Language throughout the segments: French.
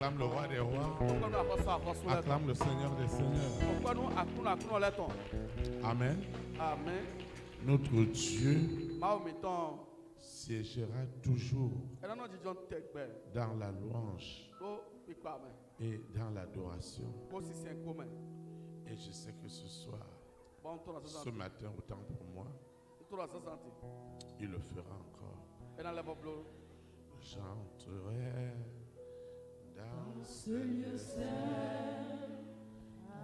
Acclame le roi des rois. Acclame le Seigneur des seigneurs. Amen. Amen. Notre Dieu siégera toujours dans la louange et dans l'adoration. Et je sais que ce soir, ce matin, autant pour moi, il le fera encore. J'entrerai dans ce lieu saint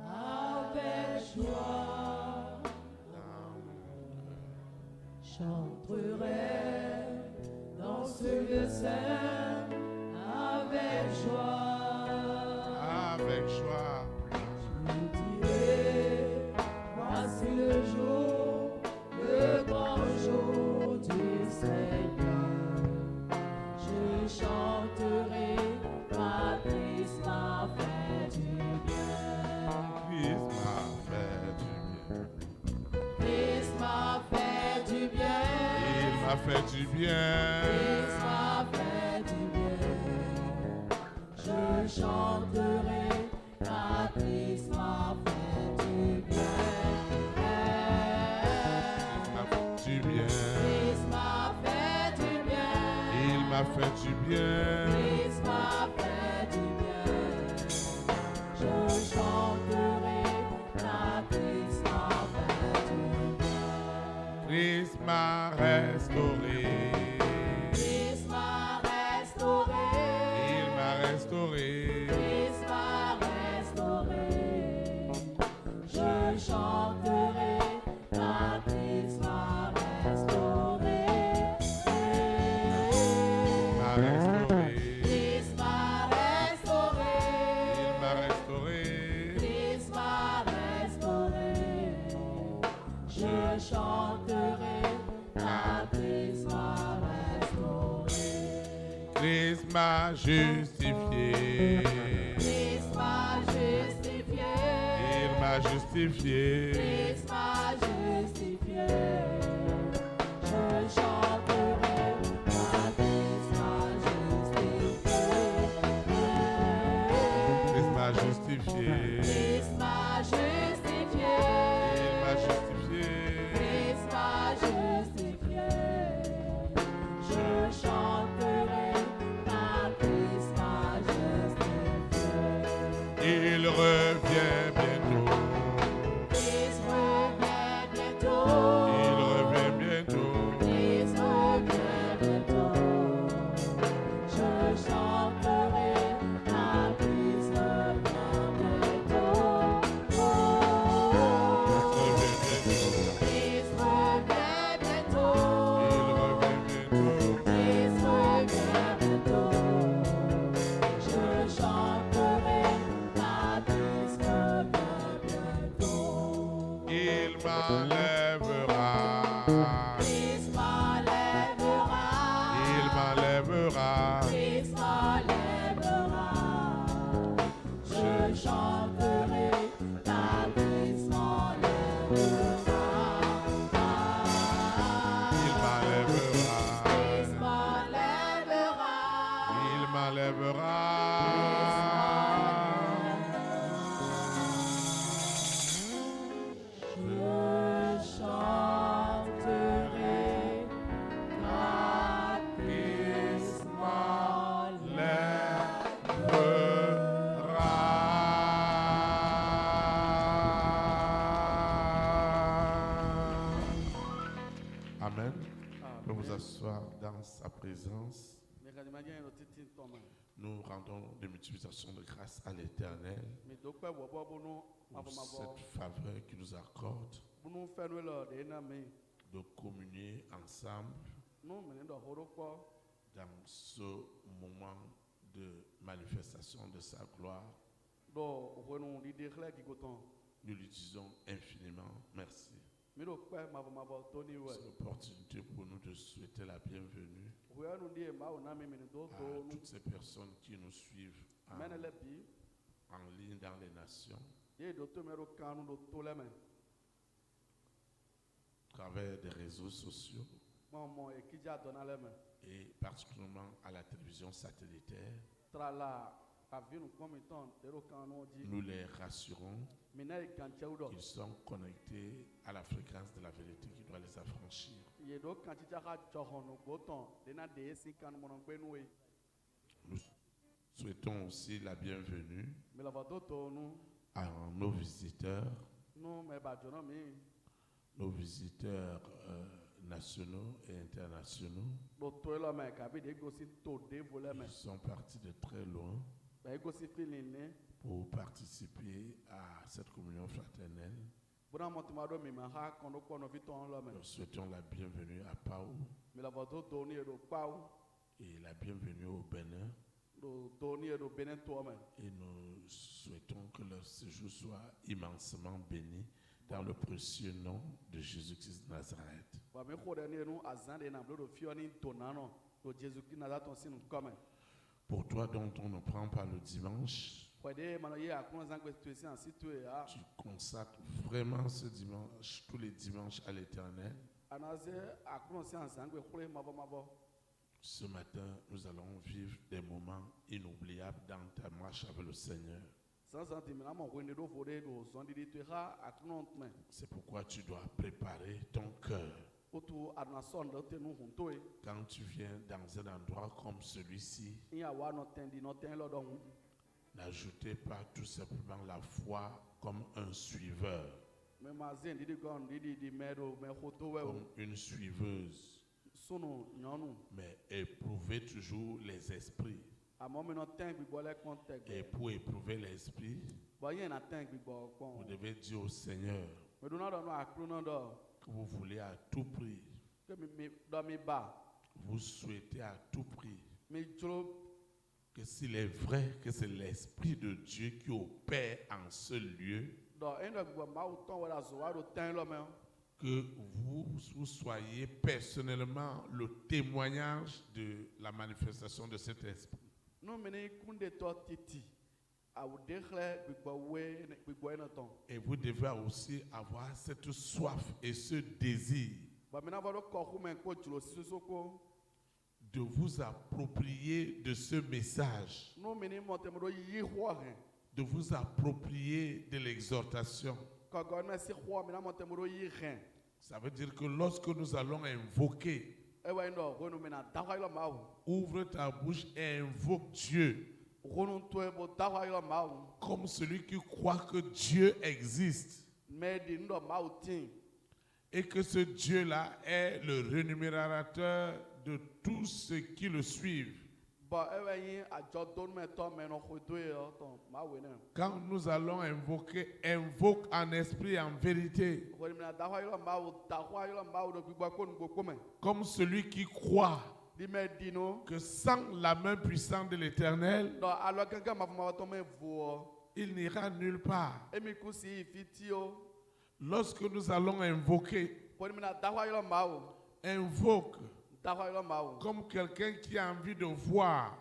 avec joie. J'entrerai dans ce lieu saint avec joie. Avec joie. Je dirai, voici le jour, le grand jour du Seigneur. Je chanterai, ma Christ m'a fait du bien. Christ m'a fait du bien. Christ m'a fait du bien. Il m'a fait du bien. Christ m'a fait du bien. Je chanterai, car Christ m'a fait du bien. Christ m'a fait du bien. Christ m'a fait du bien. Il m'a fait du bien. Christ m'a fait du bien. Je chanterai, car Christ m'a fait du bien. Christ m'a restauré. Christ m'a restauré. Il m'a restauré. Christ m'a restauré. Je chanterai, car Christ m'a restauré. M'a restauré. Christ m'a restauré. Il m'a restauré. Christ m'a restauré. Je chanterai, car Christ m'a restauré. Christ m'a justifié. Christ m'a justifié. Il m'a justifié. Christ m'a justifié. Je chanterai, car Christ m'a justifié. Christ m'a justifié. Christ m'a justifié. Il m'a justifié. Christ m'a justifié. Je chanterai, car Christ m'a justifié. Il revient bientôt. Christ revient bientôt. Il revient bientôt. Christ revient bientôt. Je chanterai, car Christ revient bientôt. Christ revient bientôt. Il revient bientôt. Christ revient bientôt. Je chanterai, car Christ revient bientôt. Il m'enlèvera. Christ m'enlèvera. Il m'enlèvera. Christ m'enlèvera. Je chanterai, car Christ m'enlèvera. Il m'enlèvera. Christ m'enlèvera. Il m'enlèvera. Je chanterai, car Christ Amen. On peut vous asseoir dans sa présence. Nous rendons des multiplications de grâce à l'Éternel pour cette faveur qu'il nous accorde de communier ensemble dans ce moment de manifestation de sa gloire. Nous lui disons infiniment merci. C'est l'opportunité pour nous de souhaiter la bienvenue à toutes ces personnes qui nous suivent en ligne dans les nations, à travers des réseaux sociaux et particulièrement à la télévision satellitaire Nous les rassurons qu'ils sont connectés à la fréquence de la vérité qui doit les affranchir. Nous souhaitons aussi la bienvenue à nos visiteurs nationaux et internationaux. Ils sont partis de très loin pour participer à cette communion fraternelle. Nous souhaitons la bienvenue à Pau et la bienvenue au Bénin. Et nous souhaitons que leur séjour soit immensément béni dans le précieux nom de Jésus-Christ de Nazareth. Pour toi dont on ne prend pas le dimanche, tu consacres vraiment ce dimanche, tous les dimanches à l'Éternel. Ce matin, nous allons vivre des moments inoubliables dans ta marche avec le Seigneur. C'est pourquoi tu dois préparer ton cœur. Quand tu viens dans un endroit comme celui-ci, n'ajoutez pas tout simplement la foi comme un suiveur, comme une suiveuse, mais éprouvez toujours les esprits. Et pour éprouver l'esprit, vous devez dire au Seigneur que vous voulez à tout prix, vous souhaitez à tout prix que s'il est vrai que c'est l'Esprit de Dieu qui opère en ce lieu, que vous soyez personnellement le témoignage de la manifestation de cet esprit. Et vous devez aussi avoir cette soif et ce désir de vous approprier de ce message, de vous approprier de l'exhortation. Ça veut dire que lorsque nous allons invoquer, ouvre ta bouche et invoque Dieu comme celui qui croit que Dieu existe et que ce Dieu-là est le rémunérateur de tous ceux qui le suivent. Quand nous allons invoquer, invoque en esprit et en vérité, comme celui qui croit que sans la main puissante de l'Éternel, il n'ira nulle part. Lorsque nous allons invoquer, invoque comme quelqu'un qui a envie de voir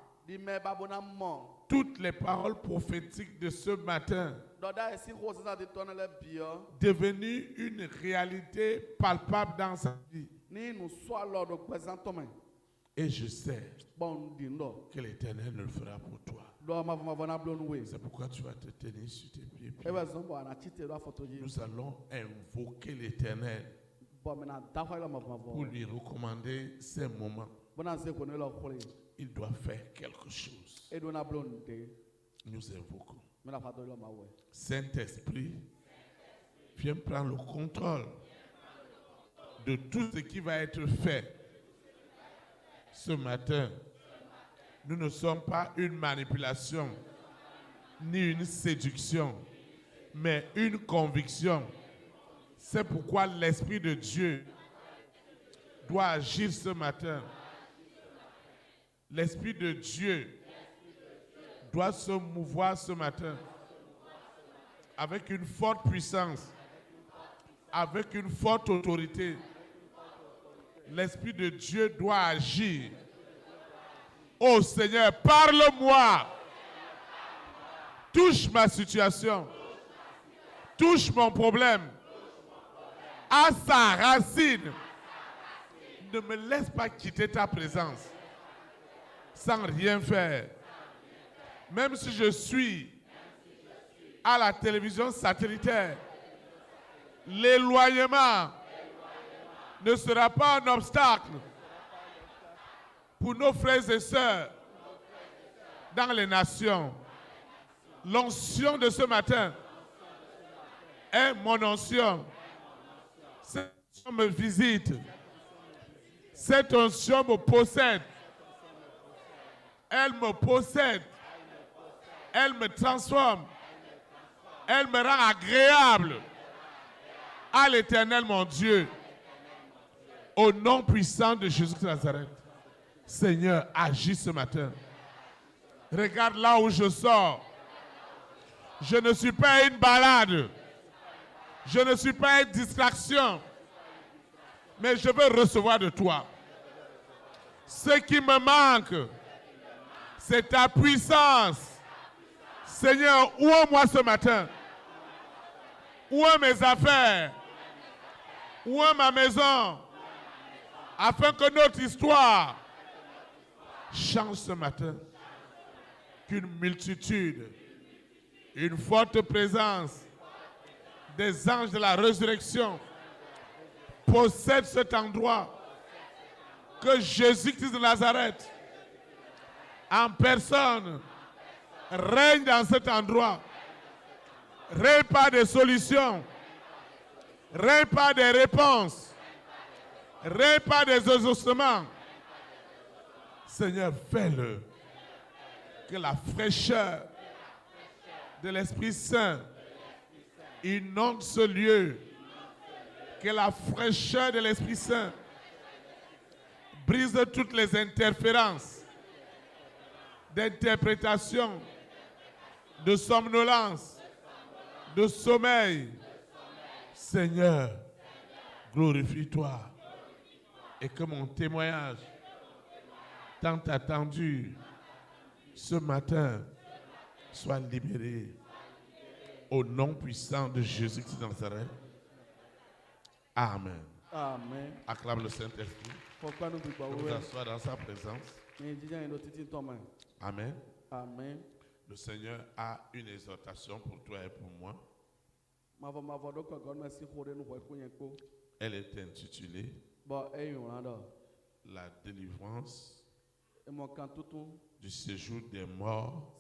toutes les paroles prophétiques de ce matin devenues une réalité palpable dans sa vie. Et je sais que l'Éternel ne le fera pour toi. C'est pourquoi tu vas te tenir sur tes pieds. Nous allons invoquer l'Éternel pour lui recommander ces moments. Il doit faire quelque chose. Nous invoquons. Saint-Esprit, viens prendre le contrôle de tout ce qui va être fait ce matin. Nous ne sommes pas une manipulation, ni une séduction, mais une conviction. C'est pourquoi l'Esprit de Dieu doit agir ce matin. L'Esprit de Dieu doit se mouvoir ce matin avec une forte puissance, avec une forte autorité. L'Esprit de Dieu doit agir. Oh Seigneur, parle-moi. Touche ma situation. Touche mon problème. À sa racine. Ne me laisse pas quitter ta présence sans rien faire. Même si je suis à la télévision satellitaire, l'éloignement ne sera pas un obstacle pour nos frères et sœurs dans les nations. L'onction de ce matin est mon onction. Cette onction me visite. Cette onction me possède. Elle me possède. Elle me transforme. Elle me rend agréable à l'Éternel, mon Dieu. Au nom puissant de Jésus de Nazareth. Seigneur, agis ce matin. Regarde là où je sors. Je ne suis pas une balade. Je ne suis pas une distraction. Mais je veux recevoir de toi. Ce qui me manque, c'est ta puissance. Seigneur, ouvre-moi ce matin. Où est mes affaires? Où est ma maison? Afin que notre histoire change ce matin. Qu'une multitude, une forte présence des anges de la résurrection possède cet endroit. Que Jésus-Christ de Nazareth, en personne, règne dans cet endroit. Règne pas des solutions. Règne pas des réponses. Règne pas des exaucements. Seigneur, fais-le. Que la fraîcheur de l'Esprit Saint inonde ce lieu. Que la fraîcheur de l'Esprit Saint brise toutes les interférences d'interprétation, de somnolence, de sommeil. Seigneur, glorifie-toi et que mon témoignage tant attendu ce matin soit libéré au nom puissant de Jésus-Christ de Nazareth. Amen. Amen. Acclame le Saint-Esprit. Pourquoi nous Nous asseoir dans sa présence. Amen. Amen. Le Seigneur a une exhortation pour toi et pour moi. Elle est intitulée La délivrance du séjour des morts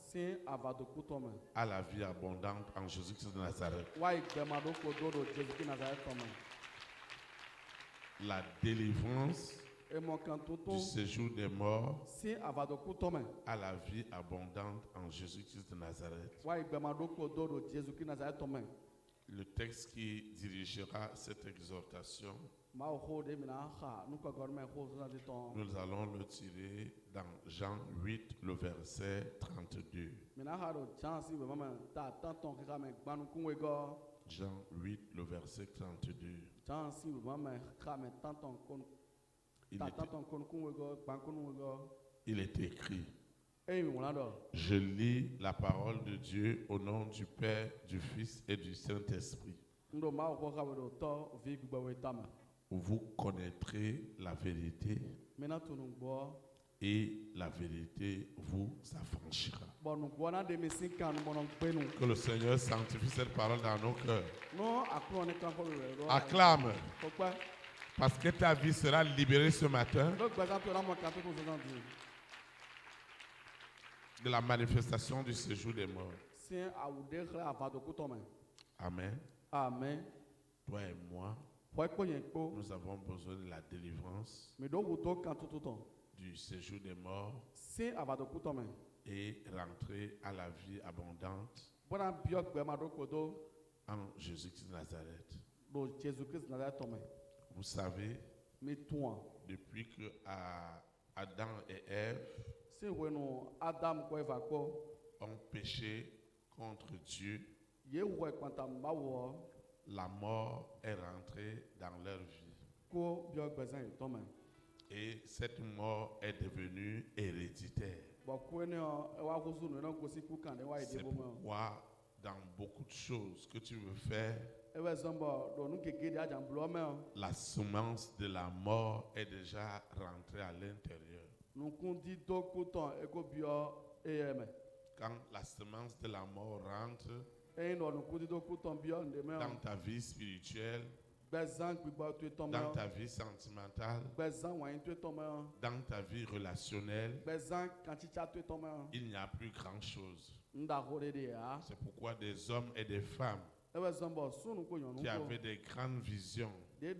à la vie abondante en Jésus-Christ de Nazareth. La délivrance du séjour des morts à la vie abondante en Jésus-Christ de Nazareth. Le texte qui dirigera cette exhortation, nous allons le tirer dans Jean 8, le verset 32. Jean 8, le verset 32. Il est écrit. Je lis la parole de Dieu au nom du Père, du Fils et du Saint-Esprit. Vous connaîtrez la vérité et la vérité vous affranchira. Que le Seigneur sanctifie cette parole dans nos cœurs. Acclame. Parce que ta vie sera libérée ce matin de la manifestation du séjour des morts. Amen. Amen. Toi et moi, nous avons besoin de la délivrance du séjour des morts et rentrer à la vie abondante en Jésus-Christ de Nazareth. Vous savez, depuis que Adam et Ève ont péché contre Dieu, la mort est rentrée dans leur vie. Et cette mort est devenue héréditaire. C'est pourquoi dans beaucoup de choses que tu veux faire, la semence de la mort est déjà rentrée à l'intérieur. Quand la semence de la mort rentre dans dans ta vie spirituelle, dans ta vie sentimentale, dans ta vie relationnelle, il n'y a plus grand-chose. C'est pourquoi des hommes et des femmes qui avaient des grandes visions, des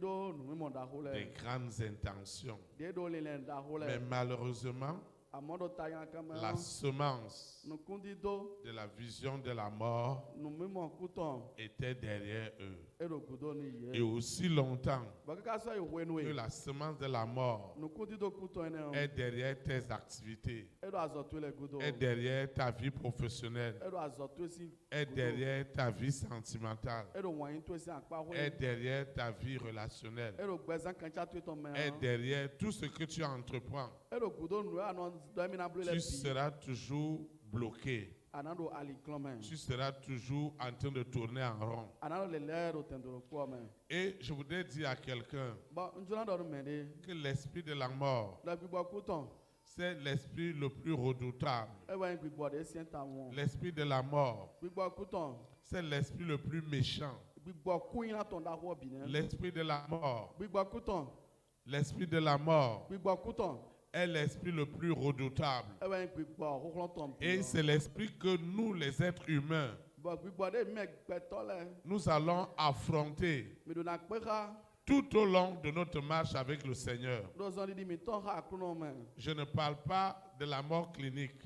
grandes intentions, mais malheureusement, la semence de la vision de la mort était derrière eux. Et aussi longtemps que la semence de la mort est derrière tes activités, est derrière ta vie professionnelle, est derrière ta vie sentimentale, est derrière ta vie relationnelle, est derrière tout ce que tu entreprends, tu seras toujours bloqué. Tu seras toujours en train de tourner en rond. Et je voudrais dire à quelqu'un que l'esprit de la mort, c'est l'esprit le plus redoutable. L'esprit de la mort, c'est l'esprit le plus méchant. L'esprit de la mort, l'esprit de la mort est l'esprit le plus redoutable. Et c'est l'esprit que nous, les êtres humains, nous allons affronter tout au long de notre marche avec le Seigneur. Je ne parle pas de la mort clinique.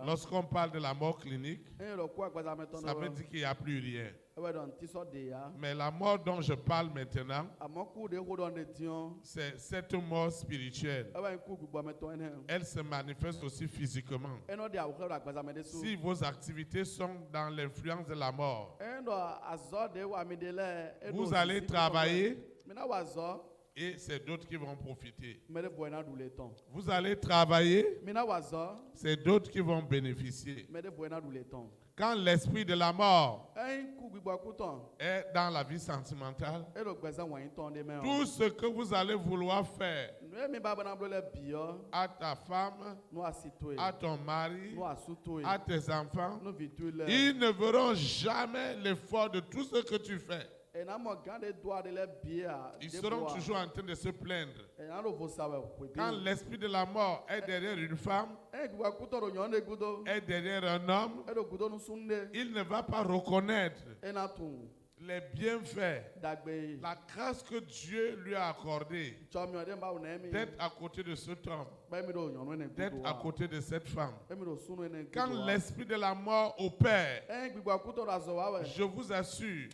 Lorsqu'on parle de la mort clinique, ça veut dire qu'il n'y a plus rien. Mais la mort dont je parle maintenant, c'est cette mort spirituelle. Elle se manifeste aussi physiquement. Si vos activités sont dans l'influence de la mort, vous allez travailler et c'est d'autres qui vont profiter. Vous allez travailler, c'est d'autres qui vont bénéficier. Quand l'esprit de la mort est dans la vie sentimentale, tout ce que vous allez vouloir faire à ta femme, à ton mari, à tes enfants, ils ne verront jamais l'effort de tout ce que tu fais. Ils seront toujours en train de se plaindre. Quand l'esprit de la mort est derrière une femme, est derrière un homme, il ne va pas reconnaître les bienfaits, la grâce que Dieu lui a accordée d'être à côté de cet homme, d'être à côté de cette femme. Quand l'esprit de la mort opère, je vous assure,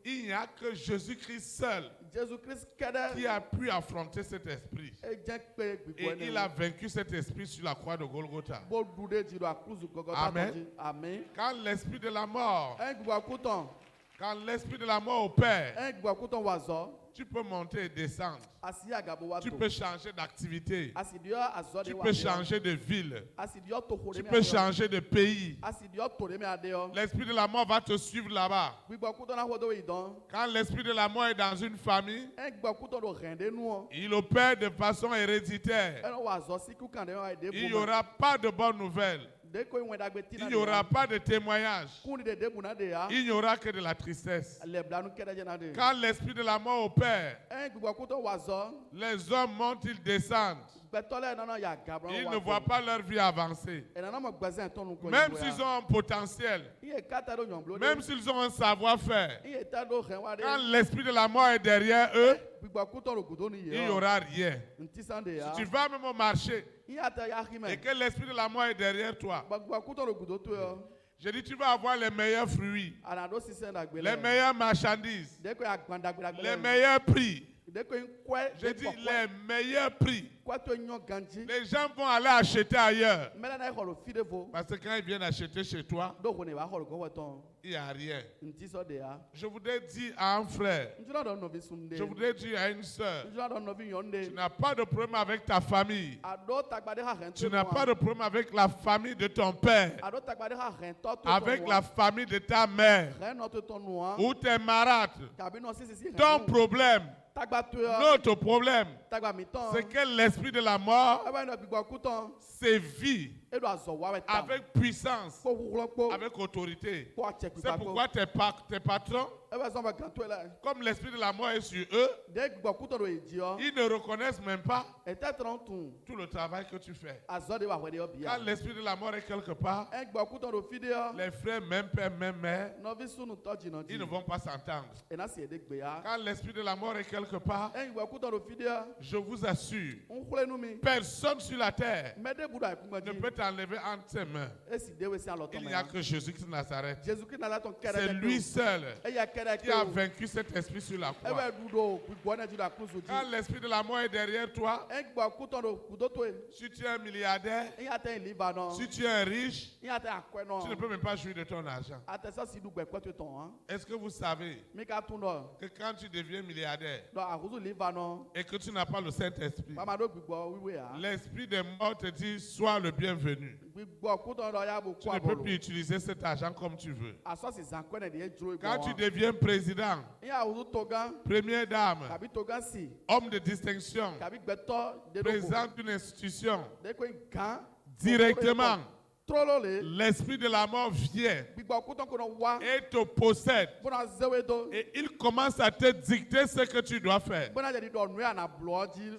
il n'y a que Jésus-Christ seul qui a pu affronter cet esprit. Et il a vaincu cet esprit sur la croix de Golgotha. Amen. Quand l'esprit de la mort opère, tu peux monter et descendre. Tu peux changer d'activité. Tu peux changer de ville. Tu peux changer de pays. L'esprit de la mort va te suivre là-bas. Quand l'esprit de la mort est dans une famille, il opère de façon héréditaire. Il n'y aura pas de bonnes nouvelles. Il n'y aura pas de témoignage. Il n'y aura que de la tristesse. Quand l'esprit de la mort opère, les hommes montent, ils descendent. Ils ne voient pas leur vie avancer. Même s'ils ont un potentiel, même s'ils ont un savoir-faire, quand l'esprit de la mort est derrière eux, il n'y aura rien. Si tu vas même au marché et que l'esprit de la mort est derrière toi, je dis tu vas avoir les meilleurs fruits, les meilleures marchandises, les meilleurs prix. Je dis les meilleurs prix. Les gens vont aller acheter ailleurs. Parce que quand ils viennent acheter chez toi, il n'y a rien. Je voudrais dire à un frère, je voudrais dire à une soeur, tu n'as pas de problème avec ta famille. Tu n'as pas de problème avec la famille de ton père, avec la famille de ta mère, ou tes malades. Ton problème, notre problème, c'est que l'esprit de la mort sévit avec puissance, avec autorité. C'est pourquoi tes patrons, comme l'esprit de la mort est sur eux, ils ne reconnaissent même pas tout le travail que tu fais. Quand l'esprit de la mort est quelque part, les frères, même père, même mère, ils ne vont pas s'entendre. Quand l'esprit de la mort est quelque part, je vous assure, personne sur la terre ne peut t'enlever entre ses mains. Il n'y a que Jésus-Christ de Nazareth. C'est lui seul qui a vaincu cet esprit sur la croix. Quand l'esprit de la mort est derrière toi, si tu es un milliardaire, si tu es un riche, tu ne peux même pas jouir de ton argent. Est-ce que vous savez que quand tu deviens milliardaire et que tu n'as pas le Saint-Esprit, l'esprit des morts te dit sois le bienvenu. Tu ne peux plus utiliser cet argent comme tu veux. Quand tu deviens président, première dame, homme de distinction, président d'une institution, directement, l'esprit de la mort vient et te possède. Et il commence à te dicter ce que tu dois faire. C'est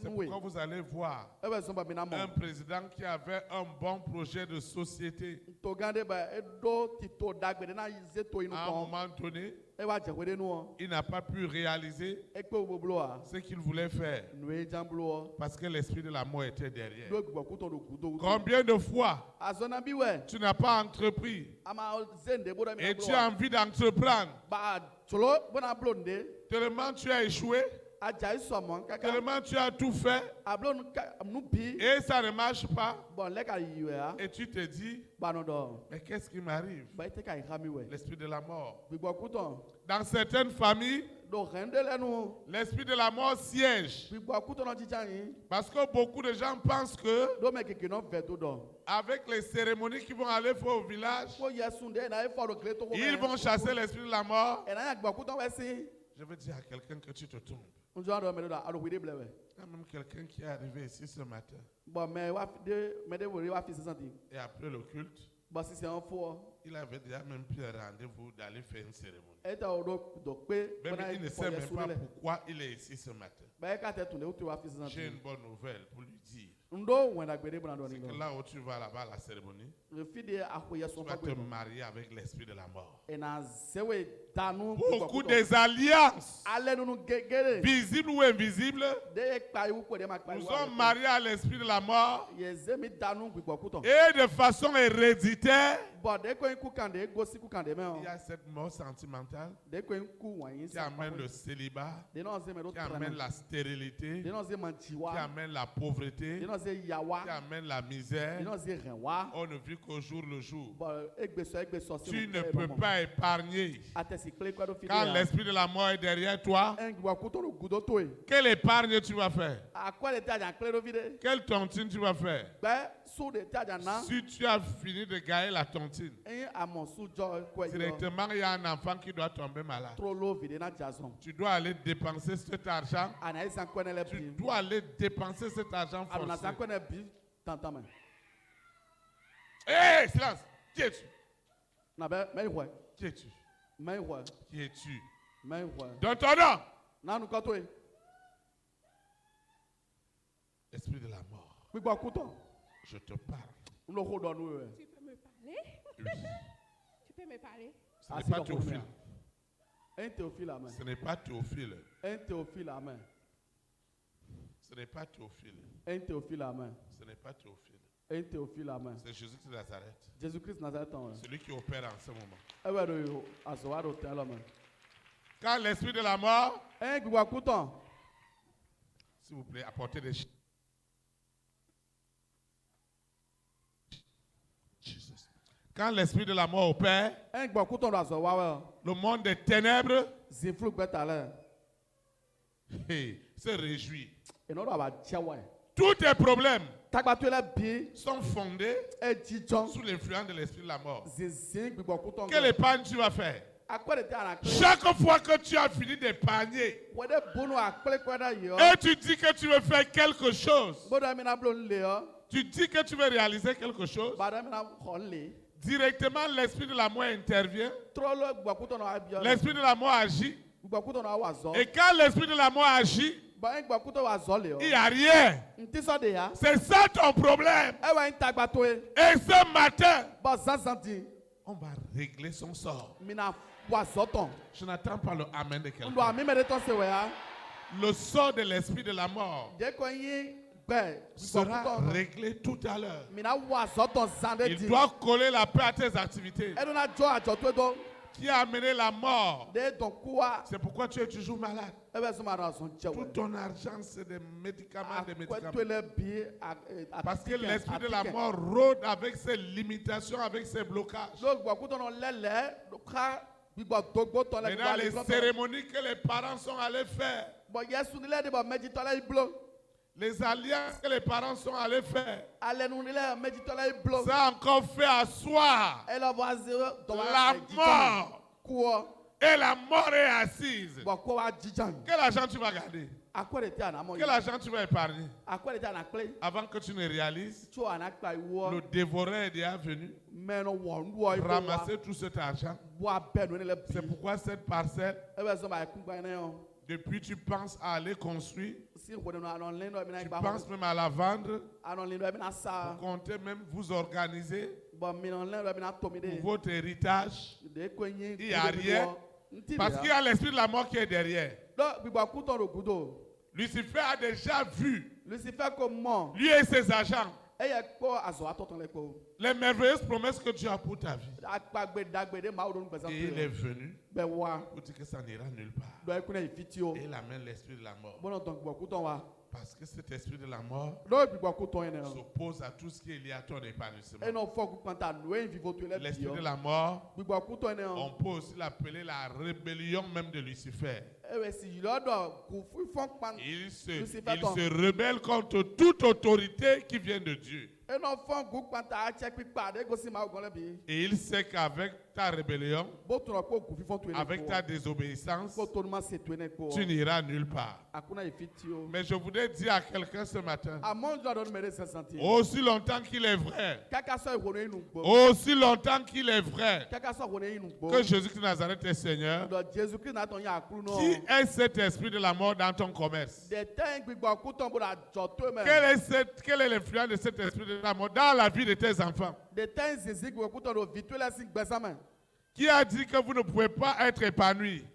pourquoi vous allez voir un président qui avait un bon projet de société. À un moment donné, il n'a pas pu réaliser ce qu'il voulait faire parce que l'esprit de la mort était derrière. Combien de fois tu n'as pas entrepris et tu as envie d'entreprendre, tellement tu as échoué, tellement tu as tout fait et ça ne marche pas, et tu te dis mais qu'est-ce qui m'arrive? L'esprit de la mort. Dans certaines familles, l'esprit de la mort siège parce que beaucoup de gens pensent que avec les cérémonies qui vont aller faire au village, ils vont chasser l'esprit de la mort. Je veux dire à quelqu'un que tu te trompes. Quand même quelqu'un qui est arrivé ici ce matin et après le culte, il avait déjà même pris un rendez-vous d'aller faire une cérémonie. Même il ne sait même pas pourquoi il est ici ce matin. J'ai une bonne nouvelle pour lui dire. C'est que là où tu vas là-bas à la cérémonie, tu vas te marier avec l'esprit de la mort. Beaucoup des alliances, visibles ou invisibles, nous sommes mariés à l'esprit de la mort et de façon héréditaire. Il y a cette mort sentimentale qui amène le célibat, qui amène la stérilité, qui amène la pauvreté, qui amène la misère. On ne vit qu'au jour le jour. Tu ne peux pas épargner. Quand l'esprit de la mort est derrière toi, quelle épargne tu vas faire? Quelle tontine tu vas faire? Si tu as fini de gagner la tontine, directement il y a un enfant qui doit tomber malade. Tu dois aller dépenser cet argent. Tu dois aller dépenser cet argent forcé. Hé, silence! Qui es-tu? Qui es-tu? Qui es-tu? Dans ton nom! Esprit de la mort. Je te parle. Tu peux me parler? Oui. Tu peux me parler? Ce n'est pas Théophile. Ce n'est pas Théophile. Ce n'est pas Théophile. Ce n'est pas Théophile. C'est Jésus-Christ de Nazareth. Celui qui opère en ce moment. Quand l'esprit de la mort, s'il vous plaît, apportez des chiens. Quand l'esprit de la mort opère, le monde des ténèbres se réjouit. Tous tes problèmes sont fondés sous l'influence de l'esprit de la mort. Quelle épargne tu vas faire? Chaque fois que tu as fini d'épargner et tu dis que tu veux faire quelque chose, Tu dis que tu veux réaliser quelque chose. Directement, l'esprit de la mort intervient. L'esprit de la mort agit. Et quand l'esprit de la mort agit, il n'y a rien. C'est ça ton problème. Et ce matin, on va régler son sort. Je n'attends pas le amen de quelqu'un. Le sort de l'esprit de la mort sera réglé tout à l'heure. Il doit coller la paix à tes activités. Qui a amené la mort? C'est pourquoi tu es toujours malade. Tout ton argent, c'est des médicaments, Parce que l'esprit de la mort rôde avec ses limitations, avec ses blocages. Maintenant, les cérémonies que les parents sont allés faire, les alliances que les parents sont allés faire, ça a encore fait asseoir la mort. Et la mort est assise. Quel argent tu vas garder? Quel argent tu vas épargner? Avant que tu ne réalises, le dévoreur est déjà venu ramasser tout cet argent. C'est pourquoi cette parcelle, depuis tu penses à aller construire, tu penses même à la vendre, vous comptez même vous organiser pour votre héritage. Il n'y a rien. Parce qu'il y a l'esprit de la mort qui est derrière. Lucifer a déjà vu, lui et ses agents, les merveilleuses promesses que Dieu a pour ta vie. Et il est venu pour dire que ça n'ira nulle part. Et il amène l'esprit de la mort. Parce que cet esprit de la mort s'oppose à tout ce qui est lié à ton épanouissement. L'esprit de la mort, on peut aussi l'appeler la rébellion même de Lucifer. Il se rebelle contre toute autorité qui vient de Dieu. Et il sait qu'avec ta rébellion, avec ta désobéissance, tu n'iras nulle part. Mais je voudrais dire à quelqu'un ce matin, aussi longtemps qu'il est vrai, aussi longtemps qu'il est vrai que Jésus-Christ de Nazareth est Seigneur, qui est cet esprit de la mort dans ton commerce? Quelle est l'influence de cet esprit de la mort dans la vie de tes enfants? Qui a dit que vous ne pouvez pas être épanoui?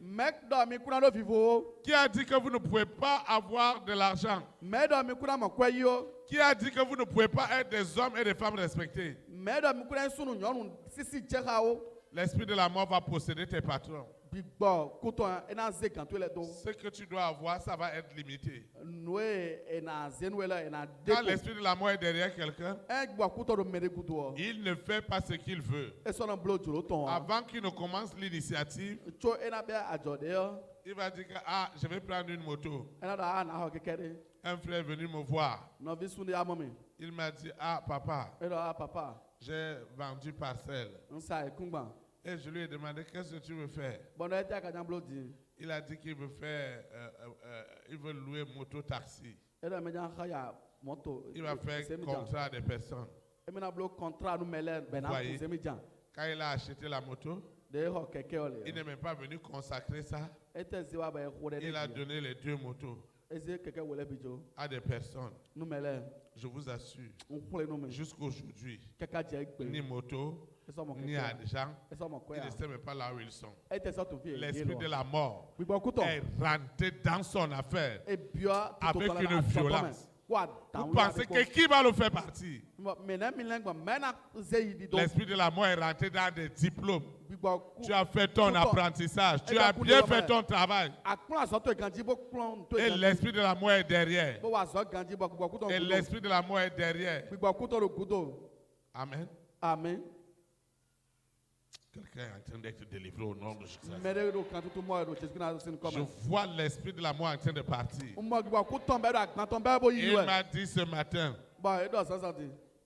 Qui a dit que vous ne pouvez pas avoir de l'argent? Qui a dit que vous ne pouvez pas être des hommes et des femmes respectés? L'esprit de la mort va posséder tes patrons. Ce que tu dois avoir, ça va être limité. Quand l'esprit de la mort est derrière quelqu'un, il ne fait pas ce qu'il veut. Avant qu'il ne commence l'initiative, il va dire que je vais prendre une moto. Un frère est venu me voir. Il m'a dit, papa, j'ai vendu parcelle. Et je lui ai demandé, qu'est-ce que tu veux faire? Il a dit qu'il veut faire, il veut louer moto-taxi. Il va faire contrat des personnes. Voyez, quand il a acheté la moto, il n'est même pas venu consacrer ça. Il a donné les 2 motos à des personnes. Je vous assure, jusqu'à aujourd'hui, ni moto, ni argent, il ne sait même pas là où ils sont. L'esprit de la mort est rentré dans son affaire avec une violence. Vous pensez que qui va le faire partir? L'esprit de la mort est rentré dans des diplômes. Tu as fait ton apprentissage. Tu as bien fait ton travail. Et l'esprit de la mort est derrière. Et l'esprit de la mort est derrière. Amen. Amen. Quelqu'un est en train d'être délivré au nom de Jésus. Je vois l'esprit de la mort en train de partir. Il m'a dit ce matin,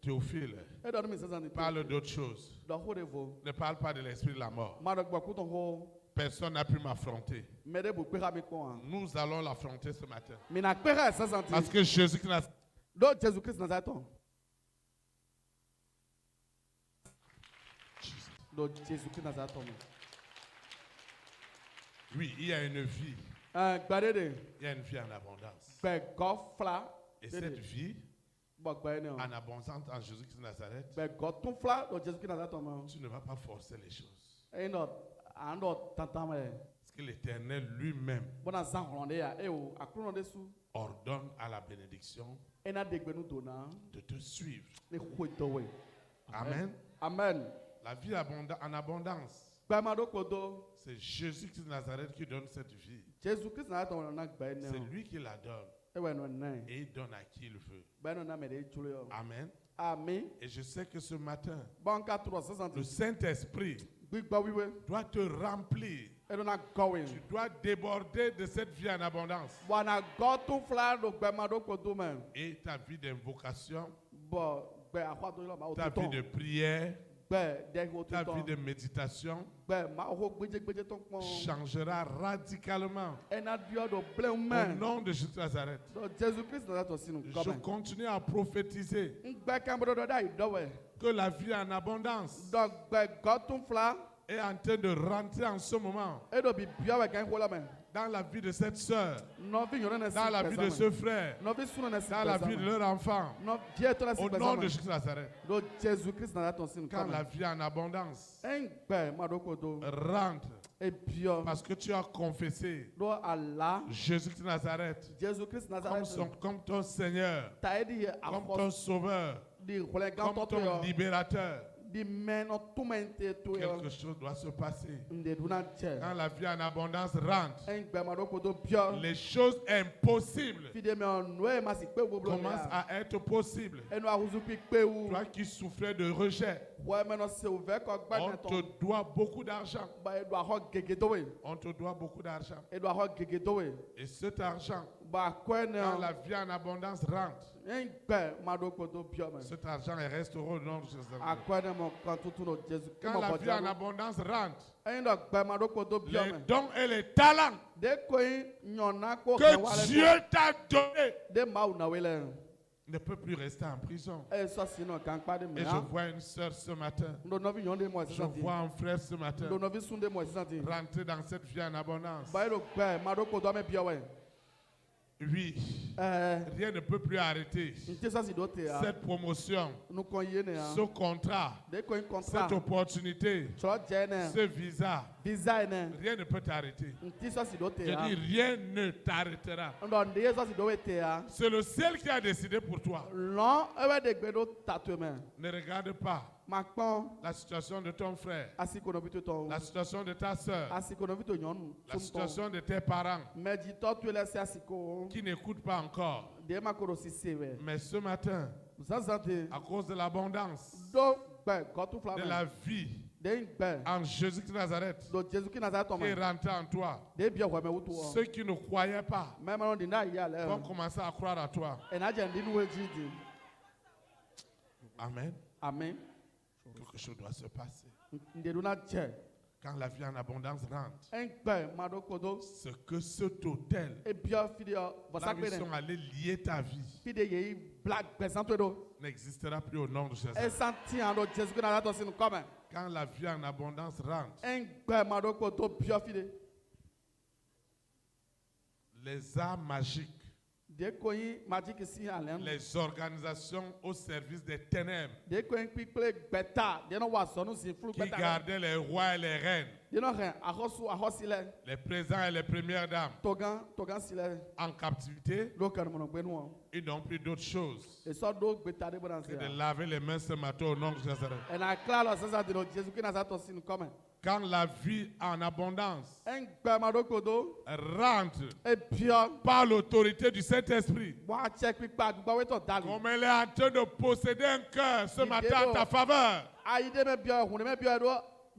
Théophile, parle d'autre chose. Ne parle pas de l'esprit de la mort. Personne n'a pu m'affronter. Nous allons l'affronter ce matin. Parce que Jésus-Christ do Jésus-Christ Nazareth tɔmɔ. Oui, il y a une vie. Gbɛde de. Il y a une vie en abondance. Gbɛgɔ fila. Et cette vie Bɔ gbɛ ne o. en abondance en Jésus-Christ de Nazareth, Gbɛgɔ tún fila do Jésus-Christ Nazareth tɔmɔ. tu ne vas pas forcer les choses. Eyi nɔ an dɔ tantan mɛ. Parce que l'Éternel lui-même Bɔna zan hɔrɔn de ya o akulɔ de su. ordonne à la bénédiction Ena degbenu donna. de te suivre. Ne koe dɔwɛ. Amen. Amen. La vie en abondance, Gbɛma do kodo. c'est Jésus-Christ de Nazareth qui donne cette vie. Jésus-Christ Nazareth tɔmɔ na gbɛ ne C'est o. lui qui la donne Ewɛ nɔ nɛ. et il donne à qui il veut. Gbɛ nɔ na mɛ de tso yɔ. Amen. Ami. Et je sais que ce matin, Bɔn ka turɔ sisan le ti. Saint-Esprit Gbígbɔ wiwe. doit te remplir. Eɖo na gɔwe. Tu dois déborder de cette vie en abondance. Bɔna gɔ tún fila do gbɛma do kodo mɛ. Et ta vie d'invocation, Bɔ gbɛ akɔ do yɔrɔ ma o ta vie de tutɔn. prière, Gbɛ dɛ o ta vie de tutɔn. méditation Gbɛ ma o gbɛdzegbɛdze tɔn kpɔn. changera radicalement. Ena diɔ do blɛw Au mɛ. nom de Jésus de Nazareth, Do Jésus-Christ Nazareth tɔ sinu je gɔmɛ. continue à prophétiser Ngbɛ kan bolo dɔ da yi dɔwɛ. que la vie en abondance Dɔ gbɛ gɔ tún fila. est en train de rentrer en ce moment Eɖo bi biawɛ kan ko la mɛ. dans la vie de cette sœur, Nɔvi nyɔnu ne si dans la vie de ce gbɛsame. frère, Nɔvi sunu ne si dans la vie de gbɛsame. leur enfant. Nɔvie tɔ ne si Au nom de gbɛsame. Jésus de Nazareth, Do Jésus-Christ Nazareth tɔ sinu quand la gɔmɛ. vie en abondance Ngbɛ ma do kodo. rentre, Ebiɔ. parce que tu as confessé Do ala. Jésus de Nazareth Jésus-Christ Nazareth. comme ton Seigneur, Ta ye di ye comme akɔ ton Sauveur, di xɔlɛ gan comme tɔ to ton yɔ. libérateur. Di mɛnɔ tumɛ te to Quelque yɔ. chose doit se passer. Ndeduna cɛ. Quand la vie en abondance rentre, Ngbɛ ma do kodo biɔ. les choses impossibles Fi de mɛ ɔnu ye ma si kpe gbogbo commencent à être possibles. Enu ahuzu kpi kpewu. Toi qui souffrais de rejet, Wɔ mɛnɔ sewu vɛ kɔ on gbɛnɛ te tɔ. doit beaucoup d'argent. Ba eɖo axɔ gege do ye. On te doit beaucoup d'argent. Eɖo axɔ gege do ye. Et cet argent, Ba kɔɛ quand ne. la vie en abondance rentre, Ngbɛ ma do kodo biɔ mɛ. cet argent est restauré au nom de Jésus. Akɔɛ ne mɔ kan tutu no Jésus. Quand la vie en abondance rentre, Eyin dɔ gbɛ ma do kodo biɔ les mɛ. dons et les talents De koyin nyɔna ko que xɛ wa lɛ Dieu t'a donnés de maaw na we lɛ. ne peut plus rester en prison. Eye sɔsi nɔ kan kpa de Et mɛ je ya. vois une sœur ce matin, Ndo nɔvi nyɔnu de mɔ je sisan ti. vois un frère ce matin Ndo nɔvi sun de mɔ sisan ti. rentrer dans cette vie en abondance. Ba eɖo gbɛ ma do kodo ame biɔ wɛ. Oui, rien ne peut plus arrêter Nti sɔsi do te ya. cette promotion, Nukɔn ye ne ya. ce contrat, De koyin cette kɔntra. opportunité, Tsɔ jɛ ne. ce visa. Visa ye ne. Rien ne peut t'arrêter. Nti sɔsi do te Je ya. dis, rien ne t'arrêtera. Ndɔ nde ye sɔsi do we te ya. C'est le ciel qui a décidé pour toi. Lɔn ebe de gbe do tatue mɛ. Ne regarde pas Ma kpɔn la situation de ton frère, asikonovi to tɔ. la situation de ta soeur, Asikonovi to nyɔnu. la situation de tes parents Mɛ jitɔ to lɛ se asiko. qui n'écoutent pas encore. De ma koro si se wɛ. Mais ce matin, Zanzan te. à cause de l'abondance Do gbɛ gɔtu fila de mɛ. la vie De gbɛ. en Jésus de Nazareth Do Jésus ki Nazareth tɔ qui est mɛ. rentré en toi, De biɛ wɛmɛ wutu wɔ. ceux qui ne croyaient pas Mɛ mɛ di n'a yi alɛ. vont commencer à croire à toi. Ɛna jɛ ndi nuwe ji di. Amen. Amen. Quelque chose doit se passer. Ndeduna cɛ. Quand la vie en abondance rentre, Gbɛ ma do kodo. ce que cet hôtel, E biɛ fi de yɔ. là Vɔsa où kpe ils sont ne. allés lier ta vie, Fi de ye bla gbɛsan to do. n'existera plus au nom de Jésus. Esan ti yan do Jésus ki Nazareth tɔ sinu kɔmɛ. Quand la vie en abondance rentre, Gbɛ ma do kodo biɛ fi de. les arts magiques, De koyin majiki si alɛ. les organisations au service des ténèbres De koyin kpikple gbɛta. De nɔ wa sɔnu si fulu qui gbɛta. gardaient les rois et les reines, De nɔ hɛn axɔsu axɔsi lɛ. les présidents et les premières dames Togan si lɛ. en captivité, Do kɛnɛmɔnɔ gbɛnu wɔ. ils n'ont plus d'autre chose Esɔ do gbɛta de bɔ que de na se. laver les mains ce matin au nom de Jésus. Ɛna kila lɔ sisan de do Jésus ki Nazareth tɔ sinu kɔmɛ. Quand la vie en abondance Gbɛ ma do kodo. rentre E biɛ. par l'autorité du Saint-Esprit, Bɔn a cɛ kpikpa gbawɛ tɔ dali. comme elle est en train de posséder un cœur ce matin en ta faveur, Ayi de mɛ biɛ hun de mɛ biɛ do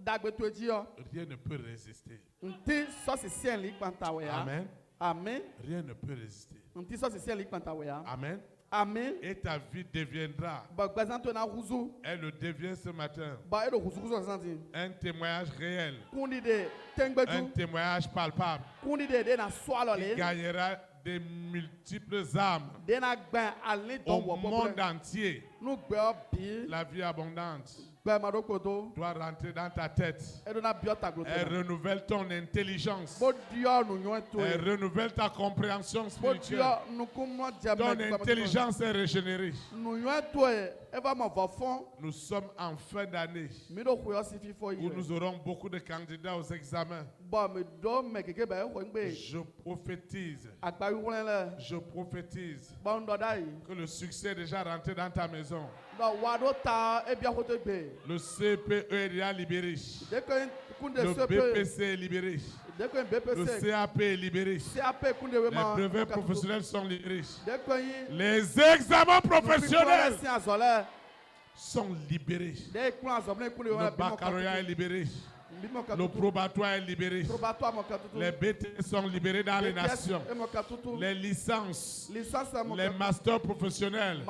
dagbe to edzi yɔ. rien ne peut résister. Nti sɔsi siɛn li kpanta wɛ ya. Amen. Amen. Rien ne peut résister. Nti sɔsi siɛn li kpanta wɛ ya. Amen. Amen. Et ta vie deviendra, Bɔn gbɛzan to na huzu. elle le devient ce matin, Bɔn e do husukusu sisan ti. un témoignage réel, Kundi de un tɛngbɛju. témoignage palpable, Kundi de na sɔ alɔ qui le. gagnera des multiples âmes De na gbɛn ali au tɔ wɔ monde bɔbɔ. entier. Nu gbɛ bi. La vie abondante doit rentrer dans ta tête. Elle renouvelle ton intelligence. Elle renouvelle ta compréhension spirituelle. Ton intelligence est régénérée. Nous sommes en fin d'année où nous aurons beaucoup de candidats aux examens. Je prophétise que le succès est déjà rentré dans ta maison. Le CPE est déjà libéré. Le BPC est libéré. Le CAP est libéré. Les brevets professionnels sont libérés. Les examens professionnels sont libérés. Le baccalauréat est libéré. Le probatoire est libéré. Les BT sont libérés dans les nations. Les licences, les masters professionnels,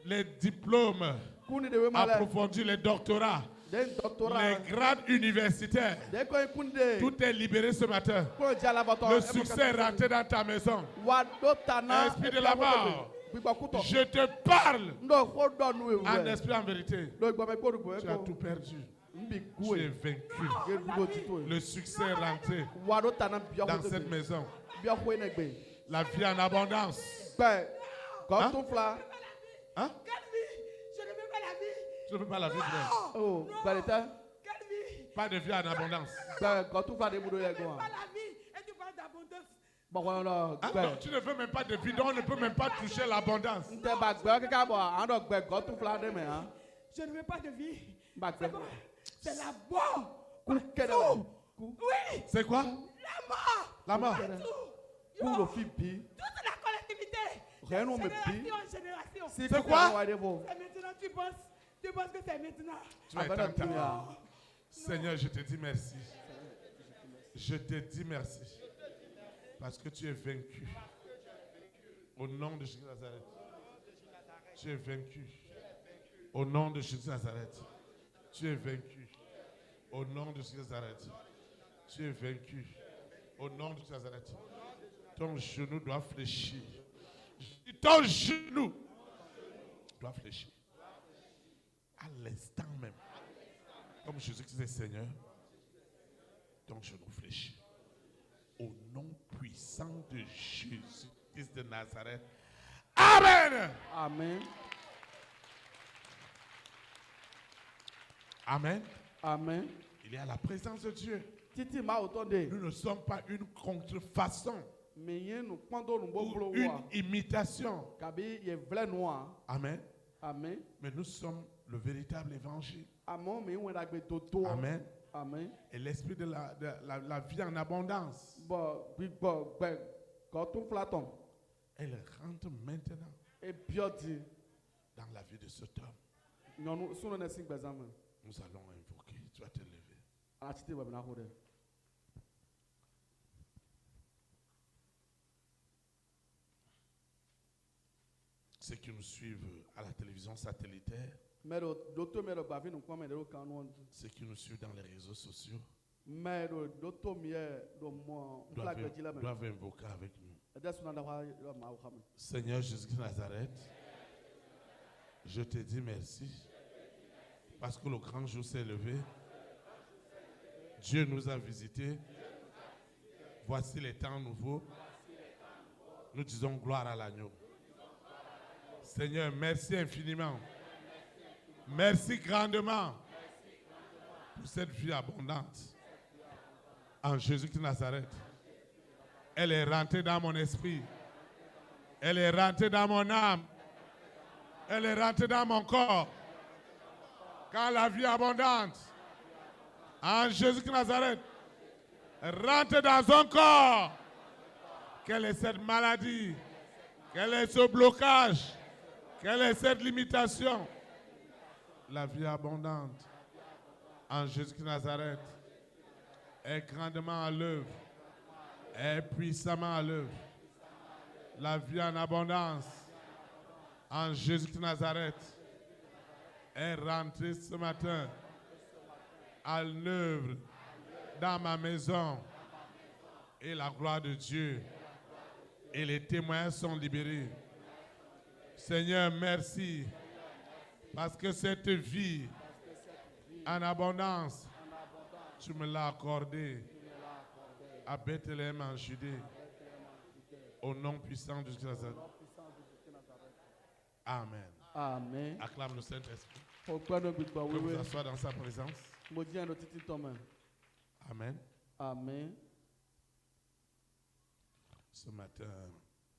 les diplômes approfondis, les doctorats, les grades universitaires. Tout est libéré ce matin. Le succès est rentré dans ta maison. Esprit de la mort, je te parle en esprit, en vérité. Tu as tout perdu. Tu es vaincu. Le succès est rentré dans cette maison. La vie en abondance. Hein? Hein? Je ne veux pas la vie. Tu ne veux pas la vie, frère. Oh, Quelle vie? Pas de vie en abondance. Je ne veux pas la vie et tu parles d'abondance. Hein? Non, tu ne veux même pas de vie, donc on ne peut même pas toucher l'abondance. Je ne veux pas de vie. C'est la mort. Oui. C'est quoi? La mort. La mort. Toute la collectivité. Génération en génération. C'est quoi? C'est maintenant, tu penses que c'est maintenant. Tu vas être Seigneur, je te dis merci. Je te dis merci. Parce que tu es vaincu. Au nom de Jésus de Nazareth. Tu es vaincu. Au nom de Jésus de Nazareth. Tu es vaincu. Au nom de Jésus de Nazareth. Tu es vaincu. Au nom de Jésus de Nazareth. Ton genou doit fléchir. Ton genou doit fléchir. À l'instant même. Comme Jésus-Christ est Seigneur. Ton genou fléchit. Au nom puissant de Jésus-Christ de Nazareth. Amen. Amen. Amen. Amen. Il est à la présence de Dieu. Nous Nous ne sommes pas une contrefaçon ou une imitation. Amen. Amen. Mais nous sommes le véritable évangile. Amen. Amen. Et l'esprit de la vie en abondance. Elle rentre maintenant dans la vie de cet homme. Nous allons invoquer. Tu vas te lever. Ceux qui nous suivent à la télévision satellitaire, ceux qui nous suivent dans les réseaux sociaux, doivent invoquer avec nous. Seigneur Jésus de Nazareth, je te dis merci parce que le grand jour s'est levé. Dieu nous a visités. Voici les temps nouveaux. Nous disons gloire à l'agneau. Seigneur, merci infiniment. Merci grandement pour cette vie abondante. En Jésus de Nazareth. Elle est rentrée dans mon esprit. Elle est rentrée dans mon âme. Elle est rentrée dans mon corps. Quand la vie abondante, en Jésus de Nazareth, rentre dans un corps. Quelle est cette maladie? Quel est ce blocage? Quelle est cette limitation? La vie abondante en Jésus de Nazareth est grandement à l'œuvre, est puissamment à l'œuvre. La vie en abondance en Jésus de Nazareth est rentrée ce matin à l'œuvre dans ma maison. Et la gloire de Dieu et les témoins sont libérés. Seigneur, merci Parce que cette vie en abondance, tu me l'as accordée à Bethléem en Judée. Au nom puissant de Jésus. Amen. Amen. Acclame le Saint-Esprit. Pourquoi ne peut pas Vous oui, vous asseoir dans sa présence. me dire notre petit Thomas. Amen. Amen. Ce matin,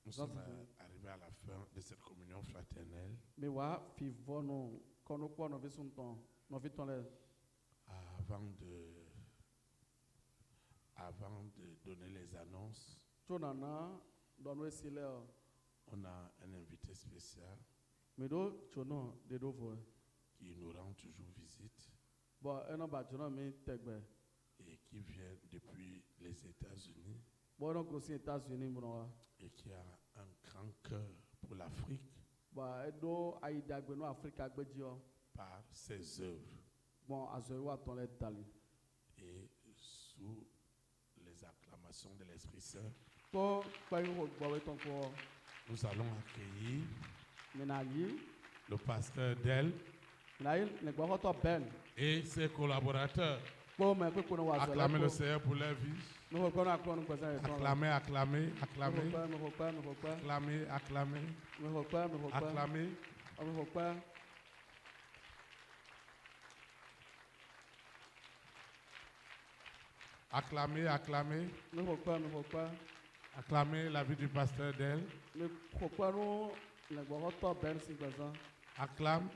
nous sommes arrivés à la fin de cette communion fraternelle. Mais ouais, vivons nous quand nous quoi nous vivons ton, nous vivons les. Avant de donner les annonces, Chonana, dans nos sièges. on a un invité spécial Mais do chono de do vo. qui nous rend toujours visite Bon, un homme chono mais tegbe. et qui vient depuis les États-Unis Bon, donc aussi États-Unis mon. et qui a un grand cœur pour l'Afrique Bah, do aïda gbe no Afrique gbe dio. par ses œuvres Bon, azowa ton les tali. et sous les acclamations de l'Esprit Saint, Ko pa yo gbo we ton ko. nous allons accueillir Menali, le pasteur Del nail ne gbo to ben. et ses collaborateurs. Ko me ko no wa zo. Acclamez le Seigneur pour leur vie. Nous ko na ko no pesa ton. Acclamez, acclamez, acclamez, Me ko pa. acclamez, acclamez, Me ko pa. acclamez. Me ko pa. Acclamez, acclamez, Me ko pa. acclamez la vie du pasteur Del. Me ko pa no ne gbo to ben si pesa. Acclame.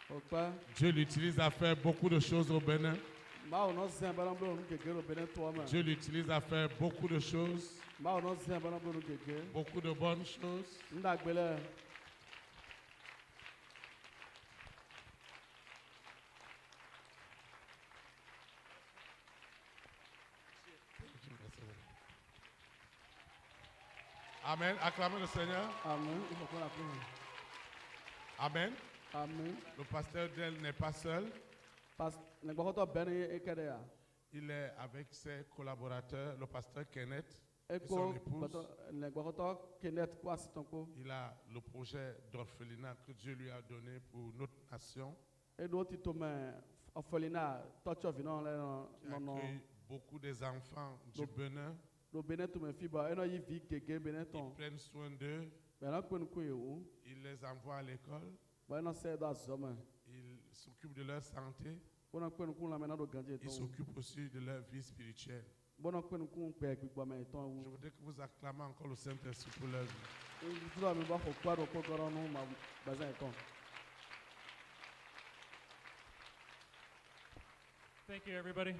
Ko pa. Dieu l'utilise à faire beaucoup de choses au Bénin. Ma o no zin ba na blo no keke ro bene to ma. Dieu l'utilise à faire beaucoup de choses, Ma o no zin ba na blo no keke. beaucoup de bonnes choses. Nda gbele. Amen. Acclamez le Seigneur. Amen. Il faut qu'on la prie. Amen. Amen. Le pasteur Del n'est pas seul. Parce ne gbo to ben e kede ya. Il est avec ses collaborateurs, le pasteur Kenneth E et son ko épouse. ne gbo to kenet ko asiton ko. Il a le projet d'orphelinat que Dieu lui a donné pour notre nation, E do ti to me ofolina to chovi no le qui no no. accueille beaucoup des enfants du Donc, Bénin. Do bene to me fiba e no yi vi keke bene Ils ton. prennent soin d'eux, Be na ko nku yo. ils les envoient à l'école, Ba no se da zoma. ils s'occupent de leur santé, Bona ko nku la me na do ganje ils ton. s'occupent aussi de leur vie spirituelle. Bona ko nku pe gbigba me ton Je wu. voudrais que vous acclamez encore le Saint-Esprit pour leur vie. E tu la me ba ko kwa do ko goro no ma bazan ton. Thank you, everybody.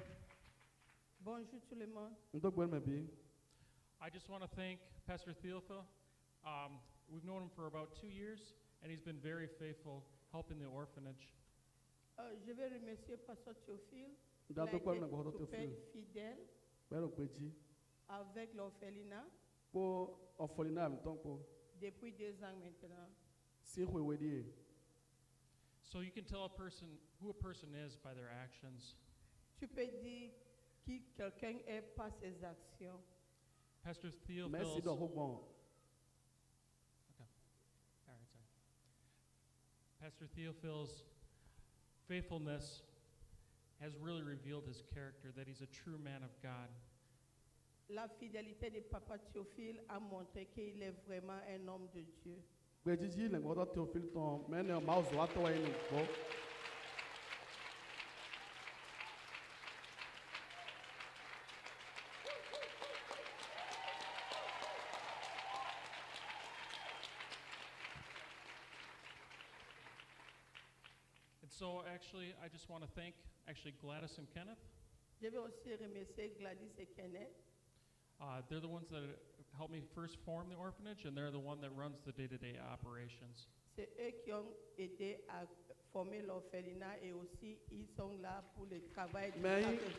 Bonjour tout le monde. Ndo gbe me bi. I just want to thank Pastor Theophil. We've known him for about 2 years, and he's been very faithful helping the orphanage. Je vais remercier Pasteur Théophile. Il Da a to ko été na gbo to tout fil. fidèle Be ro peji. avec l'orphelinat Po ofolina mi ton ko. depuis 2 ans maintenant. Si hwe we di. So you can tell who a person is by their actions. Tu peux dire qui quelqu'un est par ses actions. Pastor Merci do Theophil's, ho bon. all right, sorry. Pastor Theophil's faithfulness has really revealed his character, that he's a true man of God. La fidélité de Papa Théophile a montré qu'il est vraiment un homme de Dieu. Gbe jiji le gbo to Theophile ton. Me ne ma zo ato wa ni gbo. And so actually, I just want to thank Gladys and Kenneth. Je vais aussi remercier Gladys et Kenneth. They're the ones that helped me first form the orphanage, and they're the one that runs the day-to-day operations. C'est eux qui ont aidé à former l'orphelinat et aussi ils sont là pour le travail de Mais chaque jour.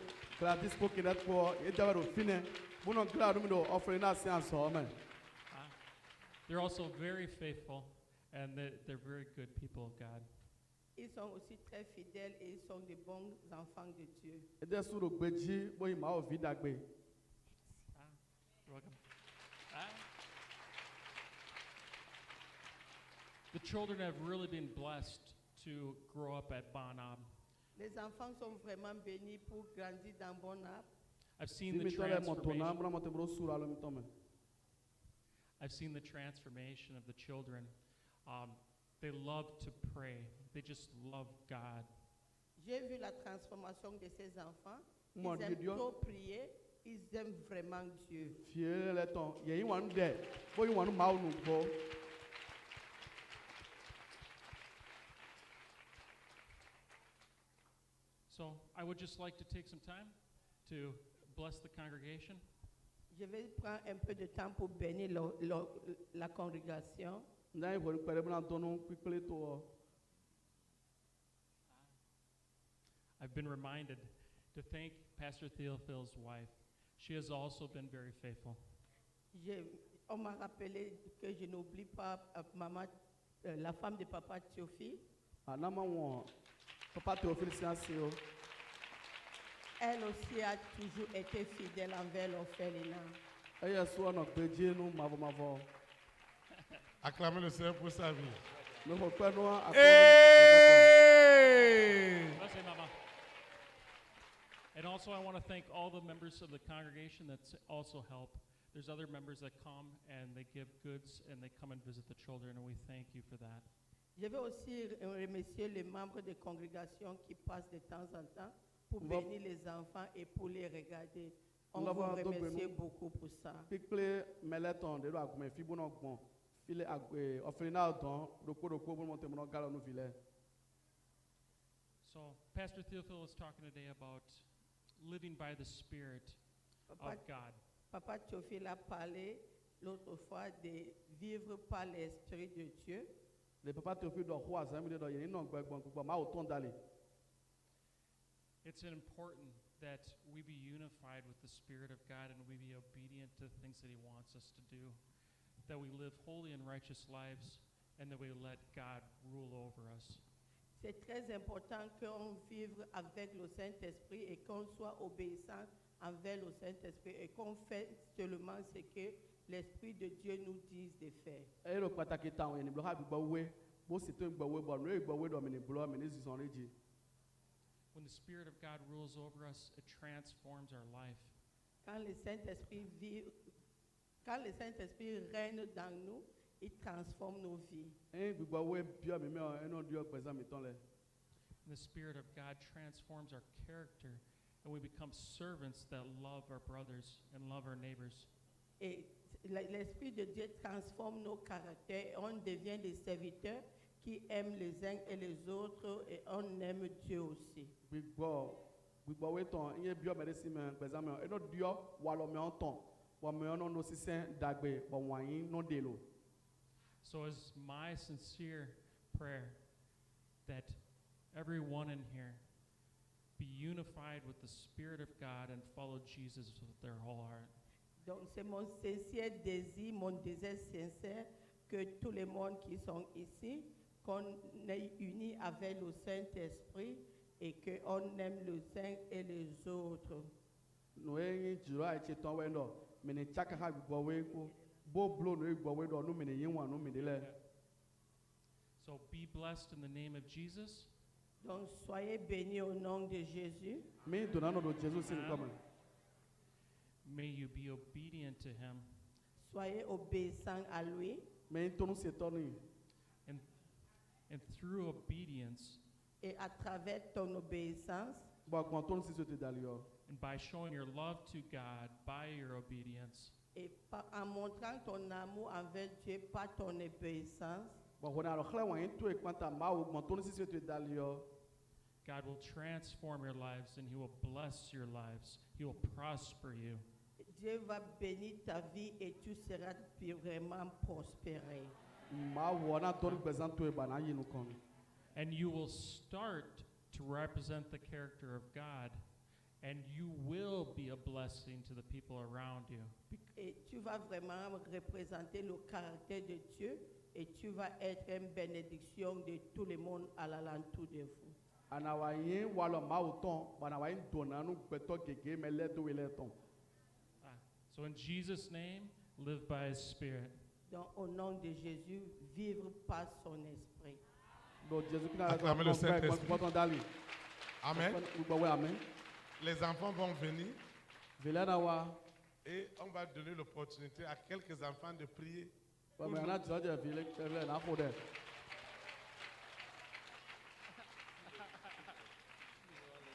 Gladys ko kinet ko e da ro fine. Buno gladu mi do ofolina si an so me. They're also very faithful, and they're very good people of God. Ils sont aussi très fidèles et ils sont de bons enfants de Dieu. E de su ro gbe ji bo yi ma o vi dagbe. You're welcome. The children have really been blessed to grow up at Bonab. Les enfants sont vraiment bénis pour grandir dans Bon Arbre. I've seen Si the mi tole mo to na transformation. bro mo te bro sura lo mi to me. I've seen the transformation of the children. They love to pray. They just love God. J'ai vu la transformation de ces enfants. Mo Ils di aiment dio trop prier. Ils aiment vraiment Dieu. fie le ton ye yin wan de bo yin wan ma nu bo. So I would just like to take some time to bless the congregation. Je vais prendre un peu de temps pour bénir la congrégation. Na yin won pere bna to nu pipele to o. I've been reminded to thank Pastor Theophil's wife. She has also been very faithful. On m'a rappelé que je n'oublie pas maman, la femme de papa Théophile. Anama won papa Théophile siansi o. Elle aussi a toujours été fidèle envers l'orphelinat. Eye so no gbeje nu mavo. Acclamez le Seigneur pour sa vie. No ho pe no a. Hey! Bless you, Mama. And also, I want to thank all the members of the congregation that also help. There's other members that come and they give goods and they come and visit the children, and we thank you for that. Je vais aussi remercier les membres de congrégation qui passent de temps en temps pour On va- bénir les enfants et pour les regarder. On On va vous voir d'autres remercie bénis. beaucoup pour ça. Pipele meleton de do agume fi bono gbon. File agbe ofrina don doko bo mo te mo galo nu vile. So, Pastor Theophil was talking today about living by the Spirit Papa, of God. Papa Théophile a parlé l'autre fois de vivre par l'Esprit de Dieu. Le papa Théophile do ho azami de do yin no gbegbon gbon ma o ton dale. It's important that we be unified with the Spirit of God and we be obedient to the things that He wants us to do, that we live holy and righteous lives, and that we let God rule over us. C'est très important qu'on vive avec le Saint-Esprit et qu'on soit obéissant envers le Saint-Esprit et qu'on fait seulement ce que l'Esprit de Dieu nous dit de faire. E lo pataki ta yin blo ha bi gbo we bo si to gbo we bo no e gbo we do mi ni blo mi ni zison reji. When the Spirit of God rules over us, it transforms our life. Quand le Saint-Esprit règne dans nous, il transforme nos vies. E bi gbo we bio mi me o e no dio gbeza mi ton le. And the Spirit of God transforms our character, and we become servants that love our brothers and love our neighbors. Et l'Esprit de Dieu transforme nos caractères et on devient des serviteurs qui aiment les uns et les autres et on aime Dieu aussi. Bi gbo we ton yin bio me de si me gbeza me o e no dio wa lo me on ton. Wa me on no sisen dagbe bo wan yin no de lo. So it's my sincere prayer that everyone in here be unified with the Spirit of God and follow Jesus with their whole heart. Donc c'est mon sincère désir, mon désir sincère que tout le monde qui sont ici, qu'on est unis avec le Saint-Esprit et qu'on aime les uns et les autres. No e yin jiro a che ton we no mi ni chaka ha gbo we ko bo blo no e gbo we do no mi ni yin wan no mi de le. So be blessed in the name of Jesus. Donc soyez bénis au nom de Jésus. Mi do na no do Jesus sin Amen. come. May you be obedient to Him. Soyez obéissants à lui. Mi to no se ton ni. And through obedience, Et à travers ton obéissance, Bo gbon to no si so te dali yo. and by showing your love to God by your obedience, et en montrant ton amour envers Dieu par ton obéissance, Bo ho na ro khle wan yin to e kwanta ma wo gbon to no si so te dali yo. God will transform your lives and He will bless your lives. He will prosper you. Dieu va bénir ta vie et tu seras vraiment prospéré. Ma wo na to gbezan to e ba na yin no kon. And you will start to represent the character of God, and you will be a blessing to the people around you. Et tu vas vraiment représenter le caractère de Dieu et tu vas être une bénédiction de tout le monde à l'alentour de vous. Ana wa yin wa lo ma wo ton ba na wa yin do na nu gbeto gege me le do we le ton. So in Jesus' name, live by His Spirit. Donc au nom de Jésus, vivre par son esprit. Donc Jésus qui n'a Acclamez le Saint-Esprit. Amen. Amen. Les enfants vont venir Amen. et on va donner l'opportunité à quelques enfants de prier.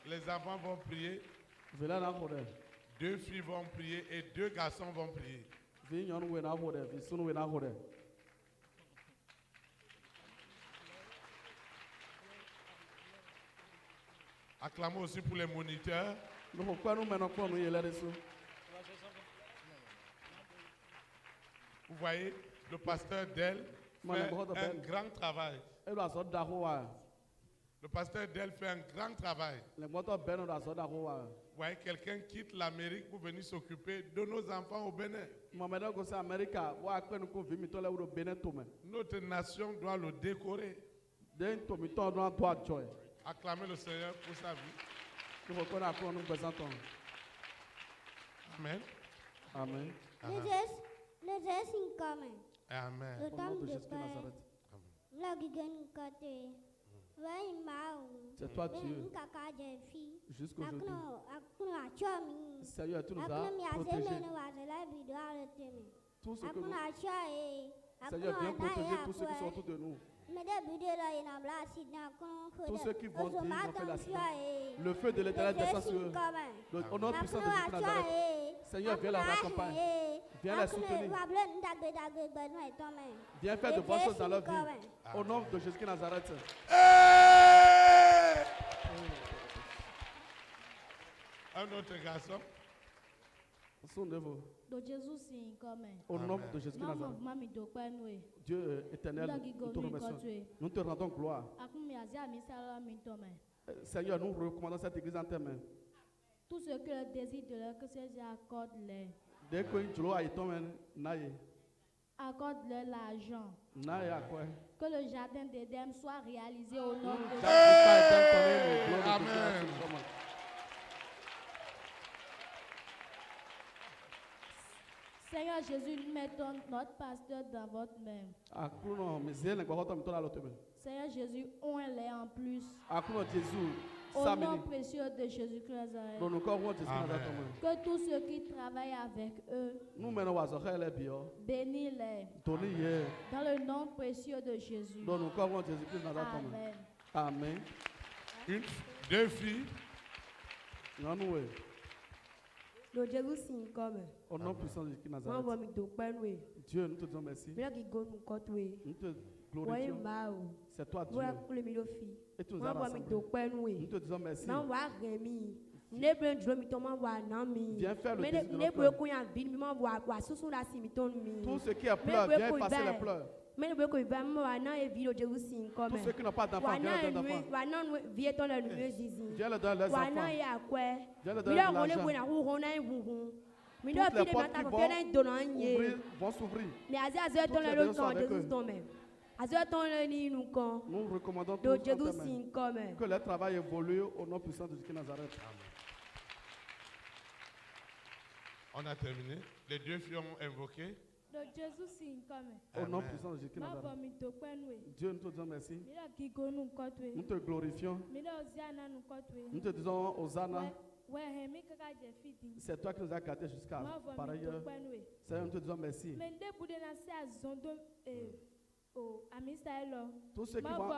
Les enfants vont prier, 2 filles vont prier et 2 garçons vont prier. Acclamons aussi pour les moniteurs. Vous voyez, le pasteur Del fait un grand travail. Le pasteur Del fait un grand travail. Vous voyez, quelqu'un quitte l'Amérique pour venir s'occuper de nos enfants au Bénin. Notre nation doit le décorer. Acclamez le Seigneur pour sa vie. Amen. Amen. Le Jésus est commun. Amen. Le temps de Jésus de paix. Nazareth. La guigane côté. Ouais, C'est toi Dieu. Jusqu'aujourd'hui. Seigneur, tu nous as protégés. Tout ce que nous... Seigneur, viens protéger tous ceux qui sont autour de nous. Tous ceux qui vont dire, ils ont fait l'accident. Le feu de l'Éternel descend sur eux. Au nom puissant de Jésus de Nazareth. Seigneur, viens leur accompagner. Viens les soutenir. Viens faire de bonnes choses dans leur vie. Au nom de Jésus de Nazareth. Un autre garçon. Donc Jésus c'est comme Au nom de Jésus de Nazareth. Dieu éternel, nous te remercions. Nous te rendons gloire. Seigneur, nous recommandons cette église en tes mains. Tout ce que le désir de leur que Seigneur accorde-les. Dès que tu as été Accorde-leur l'argent. Que le jardin d'Éden soit réalisé au nom de Jésus. Amen. Seigneur Jésus, nous mettons notre pasteur dans votre main. Seigneur Jésus, oint-les en plus. Au nom précieux de Jésus-Christ. Que tous ceux qui travaillent avec eux, bénis-les. Dans le nom précieux de Jésus. Amen. Amen. 2 filles. Le Jésus signe comme. Au nom puissant de Jésus Nazareth. Dieu, nous te disons merci. Nous te glorifions. C'est toi Dieu. Et tu nous as rassemblés. Nous te disons merci. Viens faire le désir de notre cœur. Tout ce qui a pleuré, viens effacer les pleurs. Tous ceux qui n'ont pas d'enfants, viens leur donner d'enfants. Viens leur donner leurs enfants. Viens leur donner de l'argent. Toutes les portes qui vont s'ouvrir. Nous recommandons tous que le travail évolue au nom puissant de Jésus de Nazareth. On a terminé. Les 2 filles ont invoqué. Au nom puissant de Jésus de Nazareth. Dieu, nous te disons merci. Nous te glorifions. Nous te disons Hosanna. C'est toi qui nous as gardés jusqu'à par ailleurs. Seigneur, nous te disons merci. Tous ceux qui vont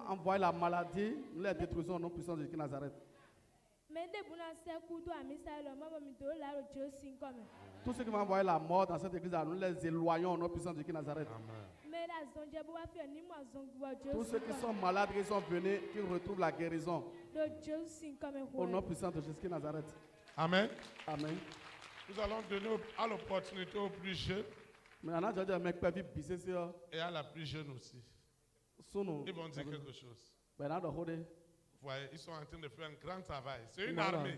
envoyer la maladie, nous les détruisons au nom puissant de Jésus de Nazareth. Tous ceux qui vont envoyer la mort dans cette église, nous les éloignons au nom puissant de Jésus de Nazareth. Tous ceux qui sont malades, qui sont venus, qui retrouvent la guérison. Au nom puissant de Jésus de Nazareth. Amen. Amen. Nous allons donner à l'opportunité aux plus jeunes et à la plus jeune aussi. Ils vont dire quelque chose. Vous voyez, ils sont en train de faire un grand travail. C'est une armée.